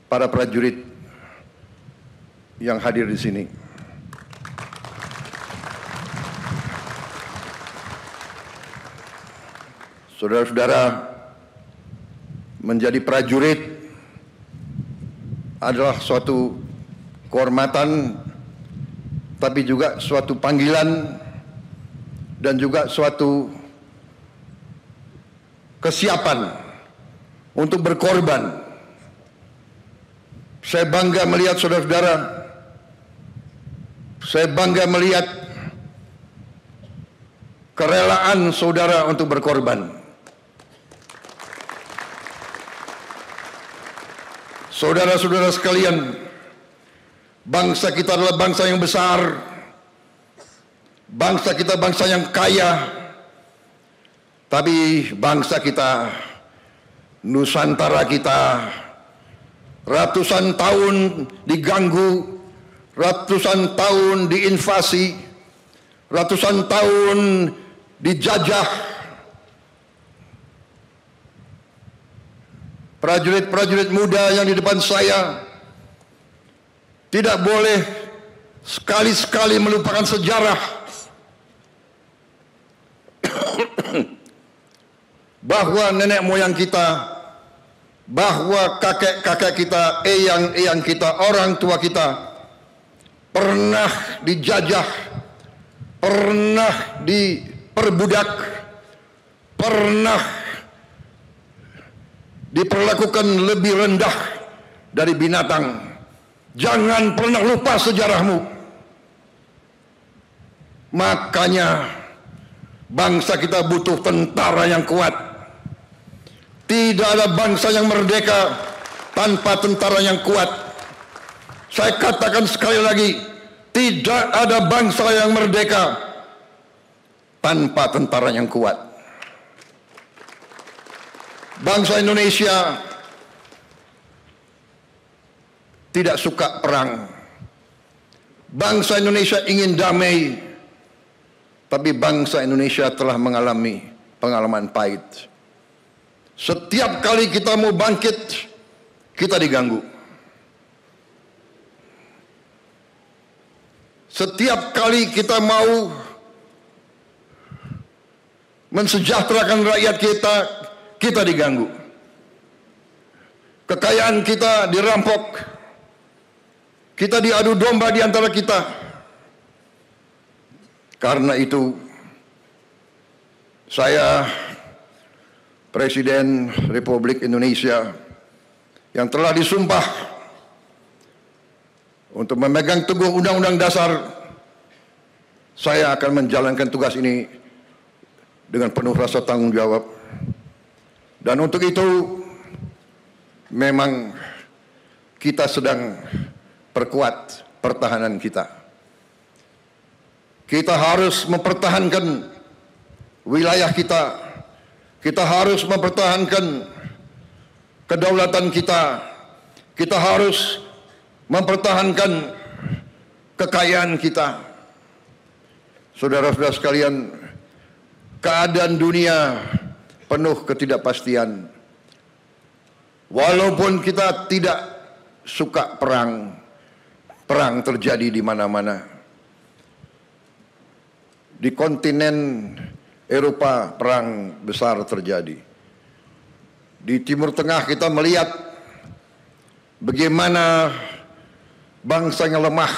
para prajurit yang hadir di sini. Saudara-saudara, menjadi prajurit adalah suatu kehormatan, tapi juga suatu panggilan dan juga suatu kesiapan untuk berkorban. Saya bangga melihat saudara-saudara, saya bangga melihat kerelaan saudara untuk berkorban. Saudara-saudara sekalian, bangsa kita adalah bangsa yang besar, bangsa kita bangsa yang kaya, tapi bangsa kita, Nusantara kita, ratusan tahun diganggu, ratusan tahun diinvasi, ratusan tahun dijajah. Prajurit-prajurit muda yang di depan saya tidak boleh sekali-sekali melupakan sejarah bahwa nenek moyang kita, bahwa kakek-kakek kita, eyang-eyang kita, orang tua kita pernah dijajah, pernah diperbudak, pernah diperlakukan lebih rendah dari binatang. Jangan pernah lupa sejarahmu. Makanya bangsa kita butuh tentara yang kuat. Tidak ada bangsa yang merdeka tanpa tentara yang kuat. Saya katakan sekali lagi, tidak ada bangsa yang merdeka tanpa tentara yang kuat. Bangsa Indonesia tidak suka perang. Bangsa Indonesia ingin damai, tapi bangsa Indonesia telah mengalami pengalaman pahit. Setiap kali kita mau bangkit, kita diganggu. Setiap kali kita mau mensejahterakan rakyat kita, kita diganggu. Kekayaan kita dirampok. Kita diadu domba di antara kita. Karena itu, saya, Presiden Republik Indonesia, yang telah disumpah untuk memegang teguh Undang-Undang Dasar, saya akan menjalankan tugas ini dengan penuh rasa tanggung jawab. Dan untuk itu, memang kita sedang perkuat pertahanan kita. Kita harus mempertahankan wilayah kita. Kita harus mempertahankan kedaulatan kita. Kita harus mempertahankan kekayaan kita. Saudara-saudara sekalian, keadaan dunia penuh ketidakpastian. Walaupun kita tidak suka perang, perang terjadi di mana-mana. Di kontinen Eropa perang besar terjadi. Di Timur Tengah kita melihat bagaimana bangsa yang lemah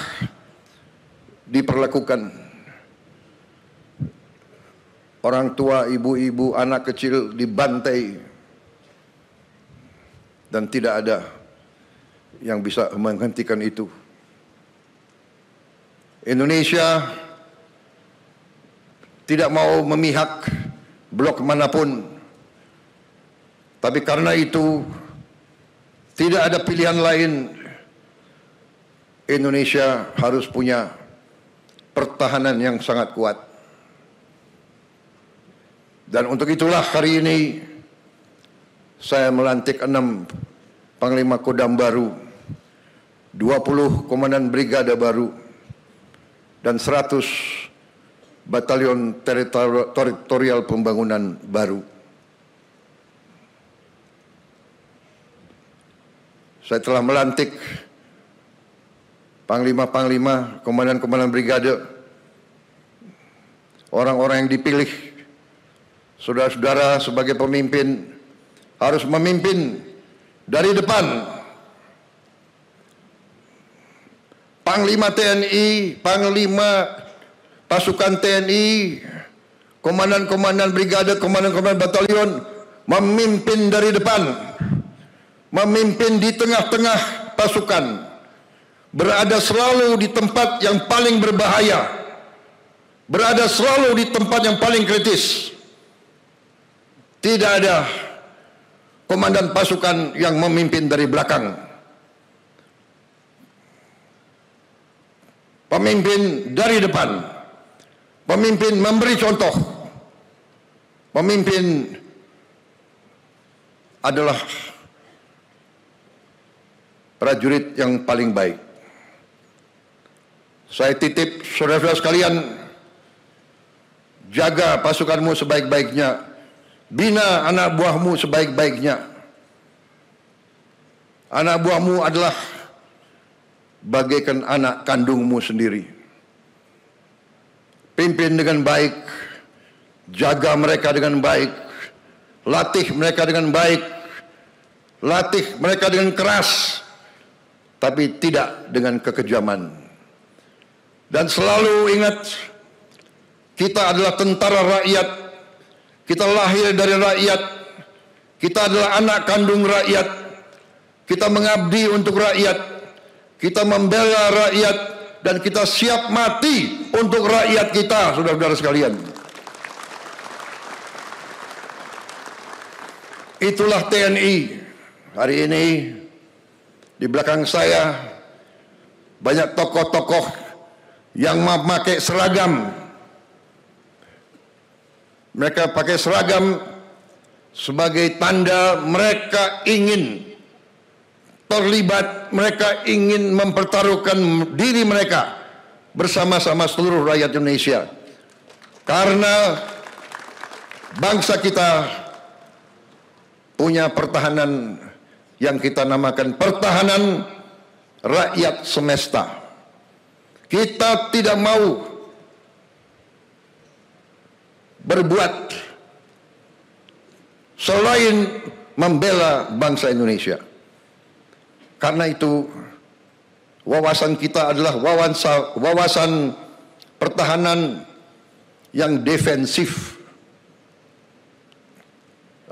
diperlakukan. Orang tua, ibu-ibu, anak kecil dibantai. Dan tidak ada yang bisa menghentikan itu. Indonesia tidak mau memihak blok manapun. Tapi karena itu tidak ada pilihan lain. Indonesia harus punya pertahanan yang sangat kuat. Dan untuk itulah hari ini saya melantik 6 Panglima Kodam baru, 20 Komandan Brigade baru, dan 100 Batalion Teritorial Pembangunan baru. Saya telah melantik Panglima-Panglima, Komandan-Komandan Brigade, orang-orang yang dipilih. Saudara-saudara sebagai pemimpin harus memimpin dari depan. Panglima TNI, Panglima Pasukan TNI, Komandan-Komandan Brigade, Komandan-Komandan Batalion memimpin dari depan, memimpin di tengah-tengah pasukan, berada selalu di tempat yang paling berbahaya, berada selalu di tempat yang paling kritis. Tidak ada komandan pasukan yang memimpin dari belakang. Pemimpin dari depan. Pemimpin memberi contoh. Pemimpin adalah prajurit yang paling baik. Saya titip saudara-saudara sekalian, jaga pasukanmu sebaik-baiknya, bina anak buahmu sebaik-baiknya. Anak buahmu adalah bagaikan anak kandungmu sendiri. Pimpin dengan baik, jaga mereka dengan baik, latih mereka dengan baik, latih mereka dengan keras, tapi tidak dengan kekejaman. Dan selalu ingat, kita adalah tentara rakyat, kita lahir dari rakyat, kita adalah anak kandung rakyat, kita mengabdi untuk rakyat, kita membela rakyat, dan kita siap mati untuk rakyat kita, saudara-saudara sekalian. Itulah TNI. Hari ini di belakang saya banyak tokoh-tokoh yang memakai seragam. Mereka pakai seragam sebagai tanda mereka ingin terlibat, mereka ingin mempertaruhkan diri mereka bersama-sama seluruh rakyat Indonesia. Karena bangsa kita punya pertahanan yang kita namakan pertahanan rakyat semesta. Kita tidak mau berbuat selain membela bangsa Indonesia. Karena itu wawasan kita adalah wawasan pertahanan yang defensif.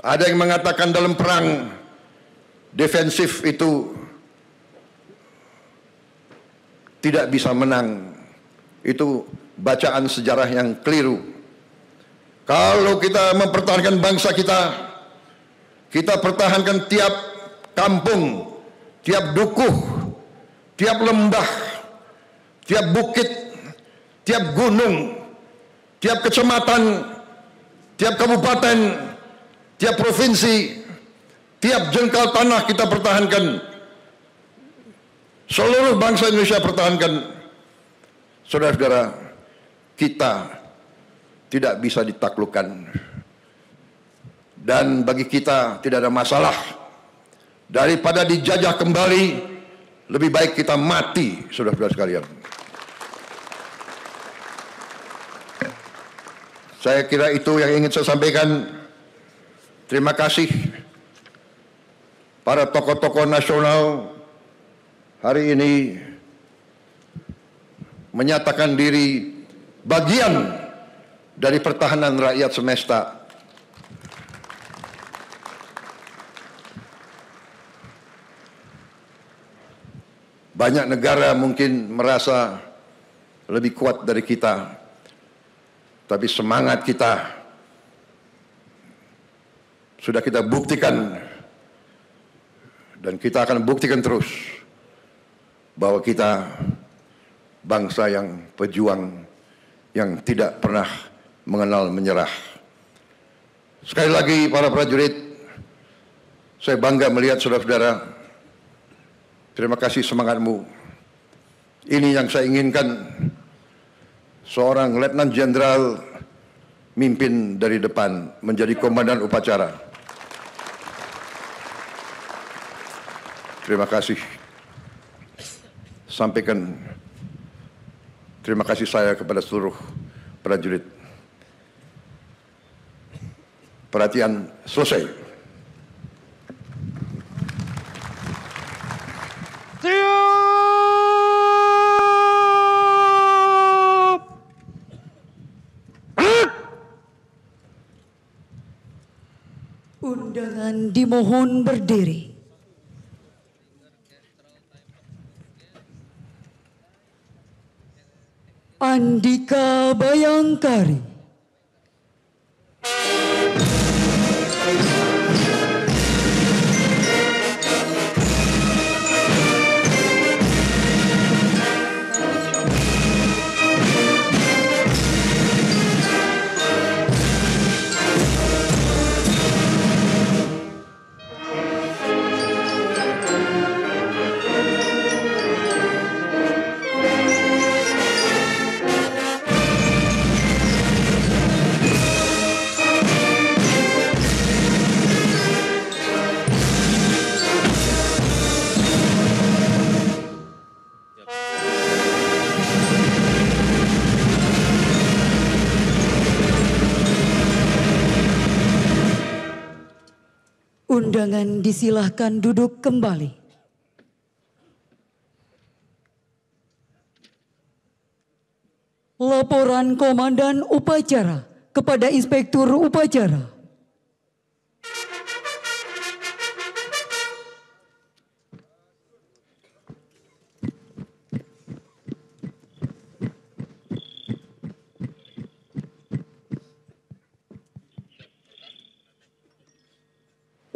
Ada yang mengatakan dalam perang defensif itu tidak bisa menang. Itu bacaan sejarah yang keliru. Kalau kita mempertahankan bangsa kita, kita pertahankan tiap kampung, tiap dukuh, tiap lembah, tiap bukit, tiap gunung, tiap kecamatan, tiap kabupaten, tiap provinsi, tiap jengkal tanah kita pertahankan. Seluruh bangsa Indonesia pertahankan. Saudara-saudara, kita tidak bisa ditaklukkan. Dan bagi kita tidak ada masalah. Daripada dijajah kembali, lebih baik kita mati, saudara-saudara sekalian. Saya kira itu yang ingin saya sampaikan. Terima kasih para tokoh-tokoh nasional hari ini menyatakan diri bagian dari pertahanan rakyat semesta. Banyak negara mungkin merasa lebih kuat dari kita, tapi semangat kita sudah kita buktikan, dan kita akan buktikan terus bahwa kita bangsa yang pejuang, yang tidak pernah mengenal menyerah. Sekali lagi para prajurit, saya bangga melihat saudara-saudara. Terima kasih semangatmu. Ini yang saya inginkan, seorang Letnan Jenderal mimpin dari depan, menjadi komandan upacara. Terima kasih. Sampaikan terima kasih saya kepada seluruh prajurit. Perhatian selesai. Siap! Undangan dimohon berdiri. Andika Bayangkari. Undangan disilahkan duduk kembali. Laporan Komandan Upacara kepada Inspektur Upacara.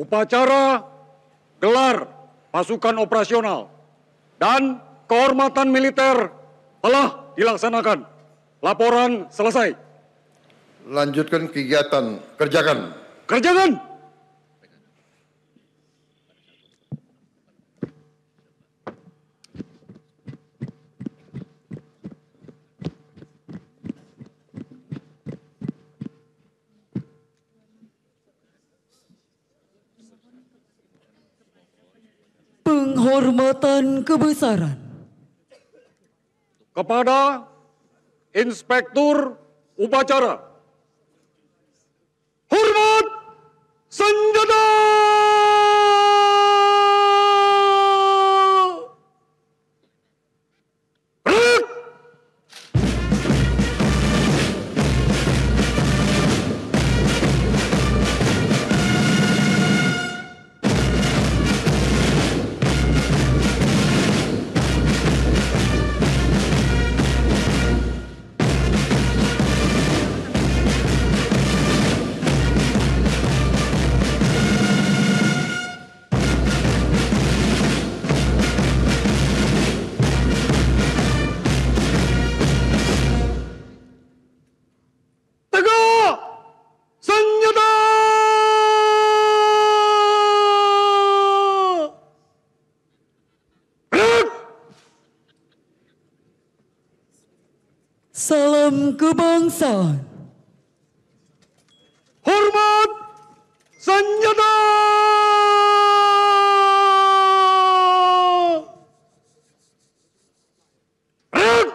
Upacara gelar pasukan operasional dan kehormatan militer telah dilaksanakan. Laporan selesai. Lanjutkan kegiatan, kerjakan. Kerjakan. Penghormatan kebesaran Kepada Inspektur Upacara. Hormat senjata! Gerak! Tegak! Senjata! Gerak! Salam kebangsaan. Hormat senjata! Gerak!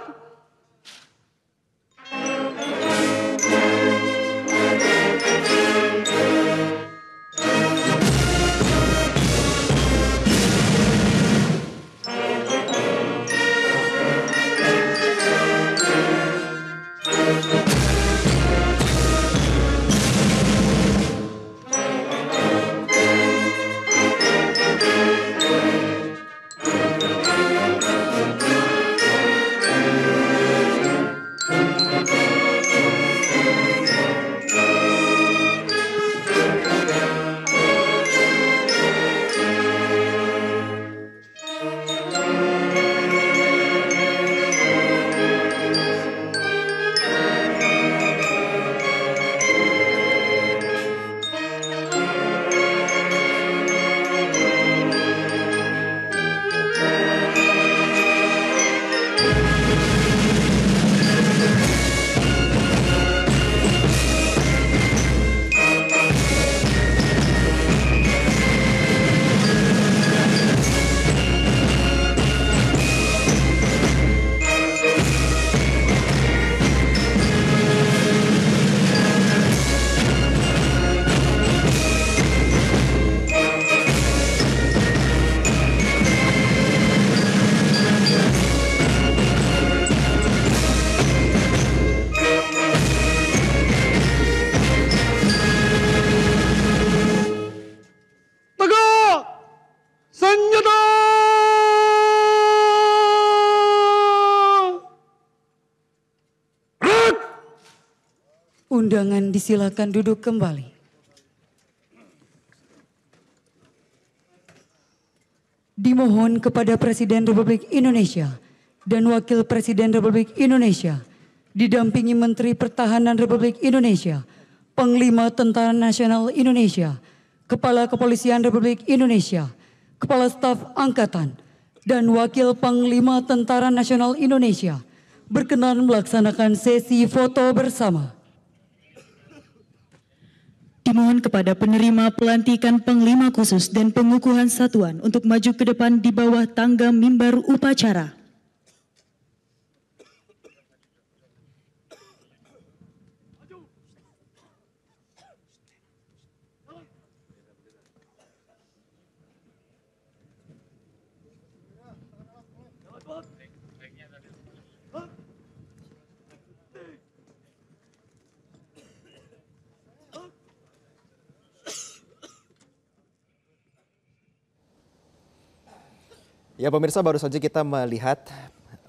Tegak! Senjata! Gerak! Undangan disilakan duduk kembali. Dimohon kepada Presiden Republik Indonesia dan Wakil Presiden Republik Indonesia, didampingi Menteri Pertahanan Republik Indonesia, Panglima Tentara Nasional Indonesia, Kepala Kepolisian Republik Indonesia, Kepala Staf Angkatan, dan Wakil Panglima Tentara Nasional Indonesia, berkenan melaksanakan sesi foto bersama. Dimohon kepada penerima pelantikan Panglima Khusus dan pengukuhan satuan untuk maju ke depan di bawah tangga mimbar upacara. Ya pemirsa, baru saja kita melihat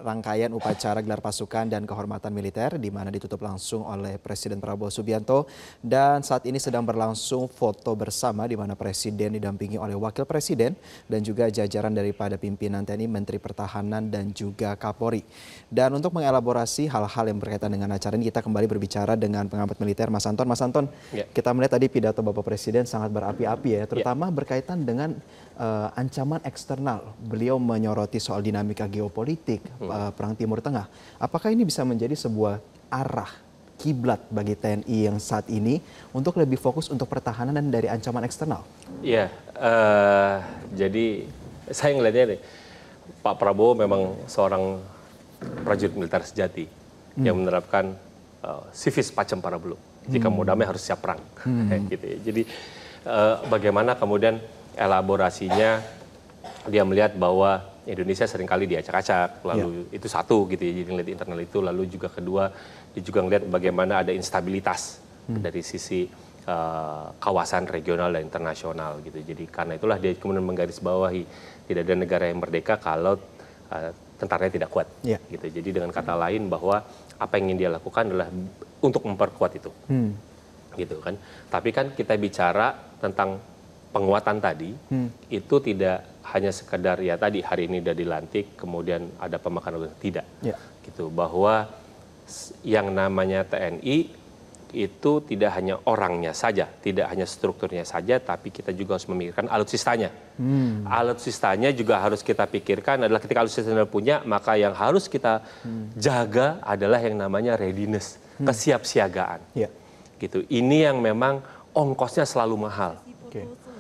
rangkaian upacara gelar pasukan dan kehormatan militer di mana ditutup langsung oleh Presiden Prabowo Subianto, dan saat ini sedang berlangsung foto bersama di mana Presiden didampingi oleh Wakil Presiden dan juga jajaran daripada pimpinan TNI, Menteri Pertahanan dan juga Kapolri. Dan untuk mengelaborasi hal-hal yang berkaitan dengan acara ini, kita kembali berbicara dengan pengamat militer Mas Anton. Mas Anton, kita melihat tadi pidato Bapak Presiden sangat berapi-api ya, terutama berkaitan dengan ancaman eksternal. Beliau menyoroti soal dinamika geopolitik, perang Timur Tengah. Apakah ini bisa menjadi sebuah arah kiblat bagi TNI yang saat ini untuk lebih fokus untuk pertahanan dan dari ancaman eksternal? Iya, jadi saya ngelihatnya nih, Pak Prabowo memang seorang prajurit militer sejati yang menerapkan civis pacem para belum. Jika mau damai harus siap perang, gitu ya. Jadi bagaimana kemudian elaborasinya, dia melihat bahwa Indonesia seringkali diacak-acak, lalu itu satu gitu ya, jadi ngelihat internal itu, lalu juga kedua, dia juga ngelihat bagaimana ada instabilitas dari sisi kawasan regional dan internasional gitu. Jadi karena itulah dia kemudian menggarisbawahi tidak ada negara yang merdeka kalau tentaranya tidak kuat, gitu. Jadi dengan kata lain bahwa apa yang ingin dia lakukan adalah untuk memperkuat itu, gitu kan. Tapi kan kita bicara tentang penguatan tadi, itu tidak hanya sekedar ya tadi hari ini udah dilantik, kemudian ada pemekaran, tidak. Gitu, bahwa yang namanya TNI itu tidak hanya orangnya saja, tidak hanya strukturnya saja, tapi kita juga harus memikirkan alutsistanya. Alutsistanya juga harus kita pikirkan adalah ketika alutsistanya punya, maka yang harus kita jaga adalah yang namanya readiness, kesiapsiagaan. Gitu. Ini yang memang ongkosnya selalu mahal.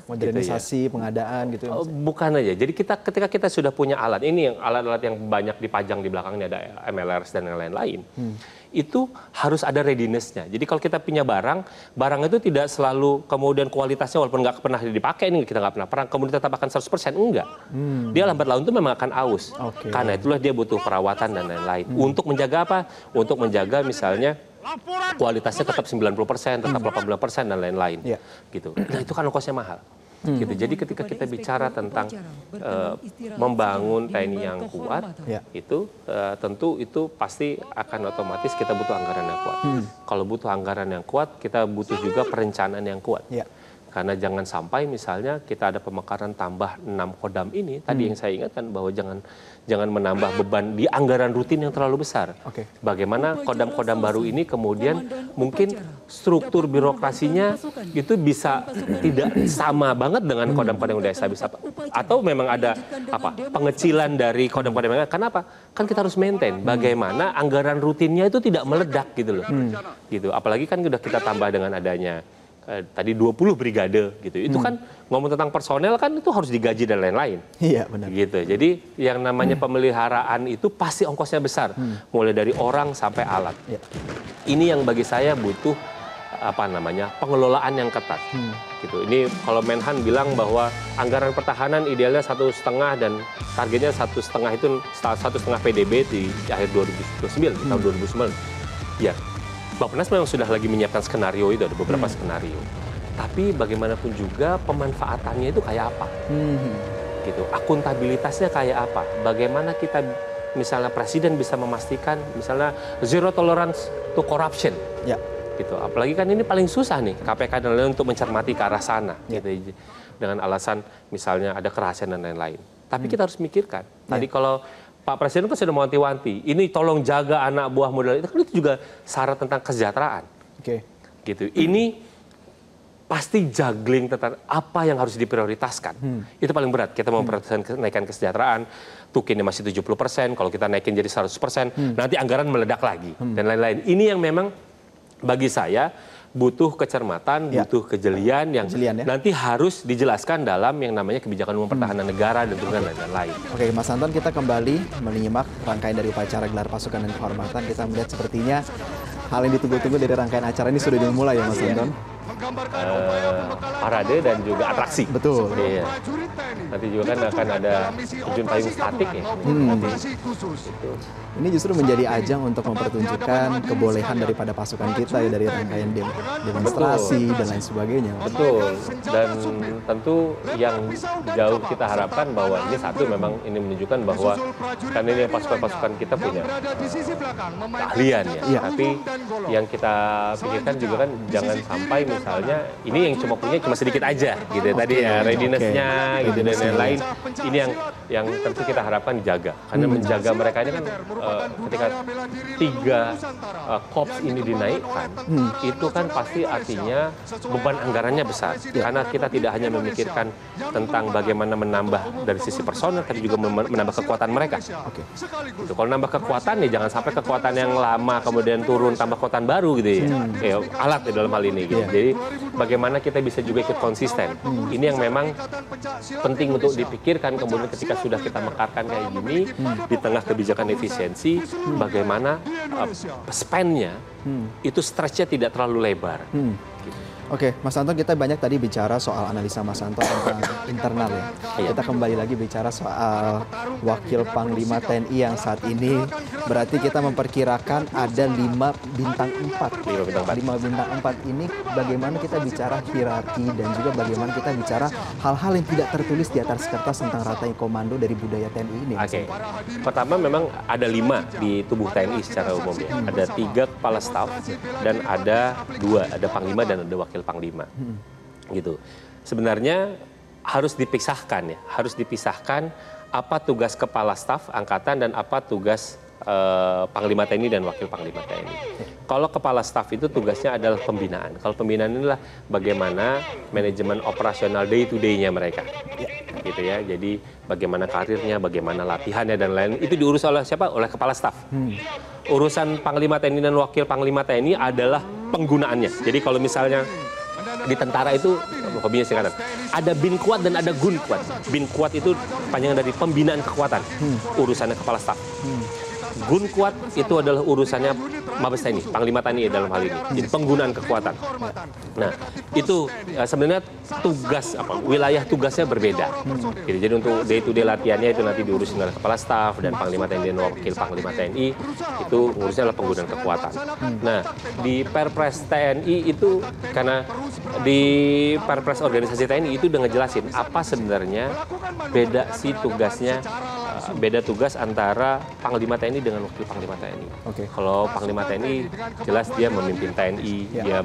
Modernisasi, pengadaan gitu. Bukan aja. Jadi ketika kita sudah punya alat, ini yang alat-alat yang banyak dipajang di belakangnya, ada MLRS dan yang lain-lain. Itu harus ada readiness-nya. Jadi kalau kita punya barang itu tidak selalu kemudian kualitasnya walaupun nggak pernah dipakai, ini kita nggak pernah perang, kemudian tetap akan 100%, enggak. Dia lambat laun itu memang akan aus. Karena itulah dia butuh perawatan dan lain-lain. Untuk menjaga apa? Untuk menjaga misalnya kualitasnya tetap 90%, tetap 80% dan lain-lain. Gitu. Nah, itu kan ongkosnya mahal. Gitu. Jadi ketika kita bicara tentang membangun TNI yang kuat, itu tentu itu pasti akan otomatis kita butuh anggaran yang kuat. Kalau butuh anggaran yang kuat, kita butuh juga perencanaan yang kuat. Karena jangan sampai misalnya kita ada pemekaran tambah 6 kodam ini, tadi yang saya ingatkan bahwa jangan menambah beban di anggaran rutin yang terlalu besar. Bagaimana kodam-kodam baru ini kemudian mungkin struktur birokrasinya itu bisa tidak sama banget dengan kodam-kodam yang udah established. Atau memang ada pengecilan dari kodam-kodam yang lain. Kenapa? Kan kita harus maintain bagaimana anggaran rutinnya itu tidak meledak gitu loh. Gitu. Apalagi kan udah kita tambah dengan adanya tadi 20 brigade gitu. Itu kan ngomong tentang personel kan itu harus digaji dan lain-lain. Iya, benar. Gitu. Jadi yang namanya pemeliharaan itu pasti ongkosnya besar. Mulai dari orang sampai alat. Ini yang bagi saya butuh pengelolaan yang ketat. Gitu. Ini kalau Menhan bilang bahwa anggaran pertahanan idealnya 1,5 dan targetnya 1,5 itu 1,5 PDB di akhir 2029, tahun 2009. Ya. Bappenas memang sudah lagi menyiapkan skenario itu, ada beberapa skenario. Tapi bagaimanapun juga pemanfaatannya itu kayak apa? Gitu. Akuntabilitasnya kayak apa? Bagaimana kita misalnya presiden bisa memastikan misalnya zero tolerance to corruption. Gitu. Apalagi kan ini paling susah nih KPK dan lain-lain untuk mencermati ke arah sana. Gitu. Dengan alasan misalnya ada kerahasiaan dan lain-lain. Tapi kita harus mikirkan. Tadi kalau Pak Presiden kan sudah mewanti-wanti, ini tolong jaga anak buah modal itu kan itu juga syarat tentang kesejahteraan. Gitu. Ini pasti juggling tentang apa yang harus diprioritaskan. Itu paling berat. Kita mau memprioritaskan kenaikan kesejahteraan, tukinnya masih 70%, kalau kita naikin jadi 100%, nanti anggaran meledak lagi dan lain-lain. Ini yang memang bagi saya butuh kecermatan, butuh kejelian yang nanti harus dijelaskan dalam yang namanya kebijakan umum pertahanan negara dan lain-lain. Oke, Mas Anton, kita kembali menyimak rangkaian dari upacara gelar pasukan dan kehormatan. Kita melihat sepertinya hal yang ditunggu-tunggu dari rangkaian acara ini sudah dimulai ya, Mas Anton? Parade dan juga atraksi. Betul. Iya. Nanti juga kan akan ada terjun payung statik ya. Ini justru menjadi ajang untuk mempertunjukkan kebolehan daripada pasukan kita ya, dari rangkaian demonstrasi dan lain sebagainya. Betul. Dan tentu yang jauh kita harapkan bahwa ini satu memang ini menunjukkan bahwa kan ini pasukan-pasukan kita punya keahlian ya. Tapi yang kita pikirkan juga kan jangan sampai misalnya ini yang cuma punya cuma sedikit aja gitu tadi ya, readiness-nya gitu dan lain-lain. Ini yang tentu kita harapkan dijaga. Karena menjaga mereka ini kan ketika 3 korps ini dinaikkan, itu kan pasti artinya beban anggarannya besar. Karena kita tidak hanya memikirkan tentang bagaimana menambah dari sisi personel, tapi juga menambah kekuatan mereka. Gitu. Kalau nambah kekuatan ya jangan sampai kekuatan yang lama kemudian turun tambah kekuatan baru gitu ya. Alat di dalam hal ini gitu. Jadi bagaimana kita bisa juga ikut konsisten. Ini yang memang penting untuk dipikirkan kemudian ketika sudah kita mekarkan kayak gini di tengah kebijakan efisiensi, bagaimana spend-nya itu stretch-nya tidak terlalu lebar. Oke, Mas Anton, kita banyak tadi bicara soal analisa Mas Anton tentang internal ya. Kita kembali lagi bicara soal Wakil Panglima TNI yang saat ini berarti kita memperkirakan ada 5 bintang 4. 5 bintang 4 ini bagaimana kita bicara hierarki dan juga bagaimana kita bicara hal-hal yang tidak tertulis di atas kertas tentang rantai komando dari budaya TNI ini. Oke. Pertama memang ada 5 di tubuh TNI secara umum ya. Ada 3 kepala staf dan ada 2, ada Panglima dan ada Wakil Panglima, gitu. Sebenarnya harus dipisahkan ya, harus dipisahkan apa tugas kepala staf angkatan dan apa tugas Panglima TNI dan Wakil Panglima TNI. Kalau kepala staf itu tugasnya adalah pembinaan. Kalau pembinaan inilah bagaimana manajemen operasional day to day-nya mereka, gitu ya. Jadi bagaimana karirnya, bagaimana latihannya dan lain itu diurus oleh siapa? Oleh kepala staf. Urusan Panglima TNI dan Wakil Panglima TNI adalah penggunaannya. Jadi kalau misalnya di tentara itu hobinya singkatan. Ada bin kuat dan ada gun kuat. Bin kuat itu panjangan dari pembinaan kekuatan. Urusannya kepala staf. Gun kuat itu adalah urusannya Mabes TNI, Panglima TNI dalam hal ini. Jadi penggunaan kekuatan. Nah, itu sebenarnya tugas wilayah tugasnya berbeda. Jadi untuk day to day latihannya itu nanti diurusin oleh kepala staf dan Panglima TNI dan Wakil Panglima TNI itu ngurusnya adalah penggunaan kekuatan. Nah, di Perpres TNI itu karena di Perpres organisasi TNI itu udah ngejelasin apa sebenarnya beda sih tugasnya, beda tugas antara Panglima TNI dengan Wakil Panglima TNI. Kalau Panglima TNI jelas dia memimpin TNI, dia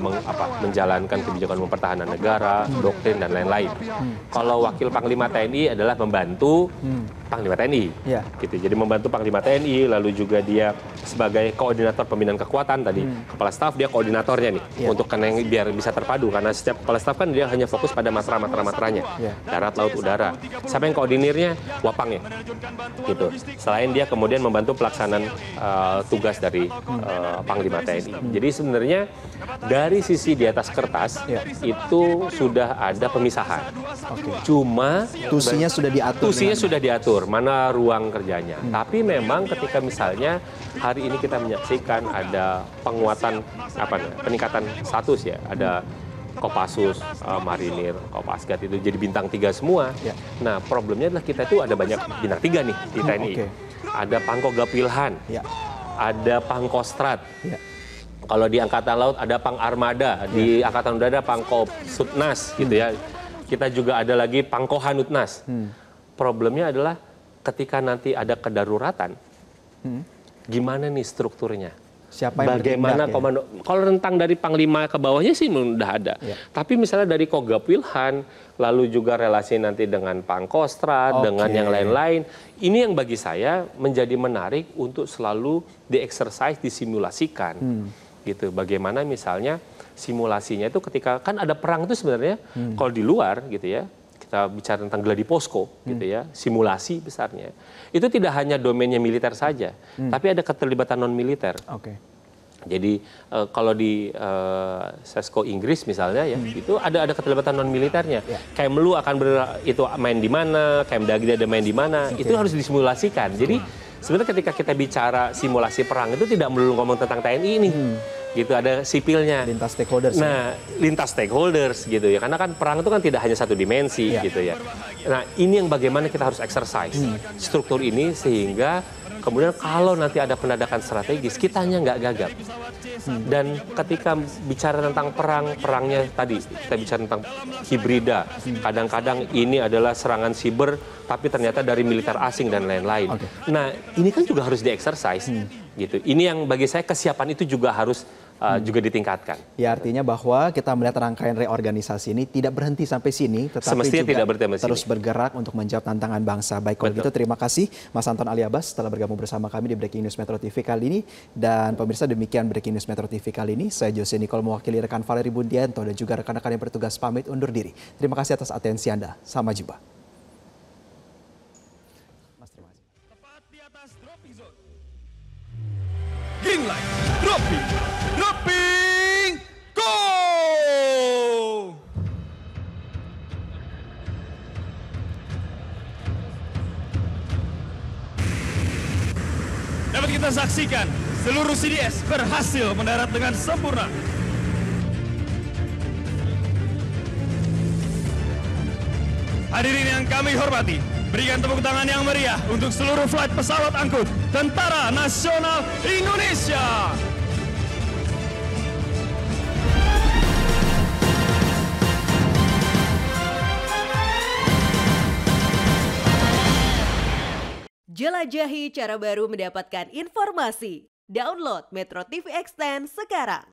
menjalankan kebijakan pertahanan negara, doktrin dan lain-lain. Kalau Wakil Panglima TNI adalah membantu Panglima TNI, gitu. Jadi membantu Panglima TNI, lalu juga dia sebagai koordinator pembinaan kekuatan tadi. Kepala staf dia koordinatornya nih, untuk karena biar bisa terpadu karena setiap kepala staf kan dia hanya fokus pada matra-matranya, darat, laut, udara. Siapa yang koordinirnya? Wapangnya, gitu. Selain dia kemudian membantu pelaksanaan tugas dari Panglima TNI. Jadi sebenarnya dari sisi di atas kertas itu sudah ada pemisahan. Cuma tusinya sudah diatur. Tusinya sudah diatur mana ruang kerjanya. Tapi memang ketika misalnya hari ini kita menyaksikan ada penguatan peningkatan status ya, ada Kopassus, Marinir, Kopasgat itu jadi bintang 3 semua. Nah, problemnya adalah kita itu ada banyak bintang 3 nih di TNI. Ada Pangkogapilhan, ada Pangkostrat. Kalau di Angkatan Laut ada Pang Armada, di Angkatan Udara Pangkopsutnas gitu ya. Kita juga ada lagi Pangkohanutnas. Problemnya adalah ketika nanti ada kedaruratan, gimana nih strukturnya? Siapa yang bagaimana komando? Kalau rentang dari Panglima ke bawahnya sih udah ada. Tapi misalnya dari Kogapilhan, lalu juga relasi nanti dengan Pangkostrat, dengan yang lain-lain. Ini yang bagi saya menjadi menarik untuk selalu di-exercise, disimulasikan. Gitu. Bagaimana misalnya simulasinya itu ketika kan ada perang itu sebenarnya kalau di luar gitu ya. Kita bicara tentang gladi posko gitu ya, simulasi besarnya. Itu tidak hanya domainnya militer saja, tapi ada keterlibatan non militer. Jadi kalau di Sesko Inggris misalnya ya, itu ada keterlibatan non militernya. Kemlu akan itu main di mana, Kemdagri ada main di mana, itu harus disimulasikan. Jadi sebenarnya ketika kita bicara simulasi perang itu tidak melulu ngomong tentang TNI ini. gitu, ada sipilnya. Lintas stakeholders. Nah, lintas stakeholders gitu ya. Karena kan perang itu kan tidak hanya satu dimensi gitu ya. Nah, ini yang bagaimana kita harus exercise struktur ini sehingga kemudian kalau nanti ada penadakan strategis, kitanya nggak gagap. Dan ketika bicara tentang perangnya tadi, kita bicara tentang hibrida. Kadang-kadang ini adalah serangan siber, tapi ternyata dari militer asing dan lain-lain. Nah, ini kan juga harus di-exercise. Gitu. Ini yang bagi saya kesiapan itu juga harus juga ditingkatkan. Ya, artinya bahwa kita melihat rangkaian reorganisasi ini tidak berhenti sampai sini, tetapi semestinya juga tidak berhenti terus bergerak untuk menjawab tantangan bangsa. Baik, kalau gitu terima kasih Mas Anton Ali Abbas telah bergabung bersama kami di Breaking News Metro TV kali ini. Dan pemirsa, demikian Breaking News Metro TV kali ini. Saya Jose Nicole mewakili rekan Valeri Bundianto dan juga rekan-rekan yang bertugas pamit undur diri. Terima kasih atas atensi Anda. Sampai jumpa. Tepat di atas dropping zone. Green light, dropping, go! Dapat kita saksikan, seluruh CDS berhasil mendarat dengan sempurna. Hadirin yang kami hormati, berikan tepuk tangan yang meriah untuk seluruh flight pesawat angkut Tentara Nasional Indonesia. Jelajahi cara baru mendapatkan informasi. Download Metro TV Extend sekarang.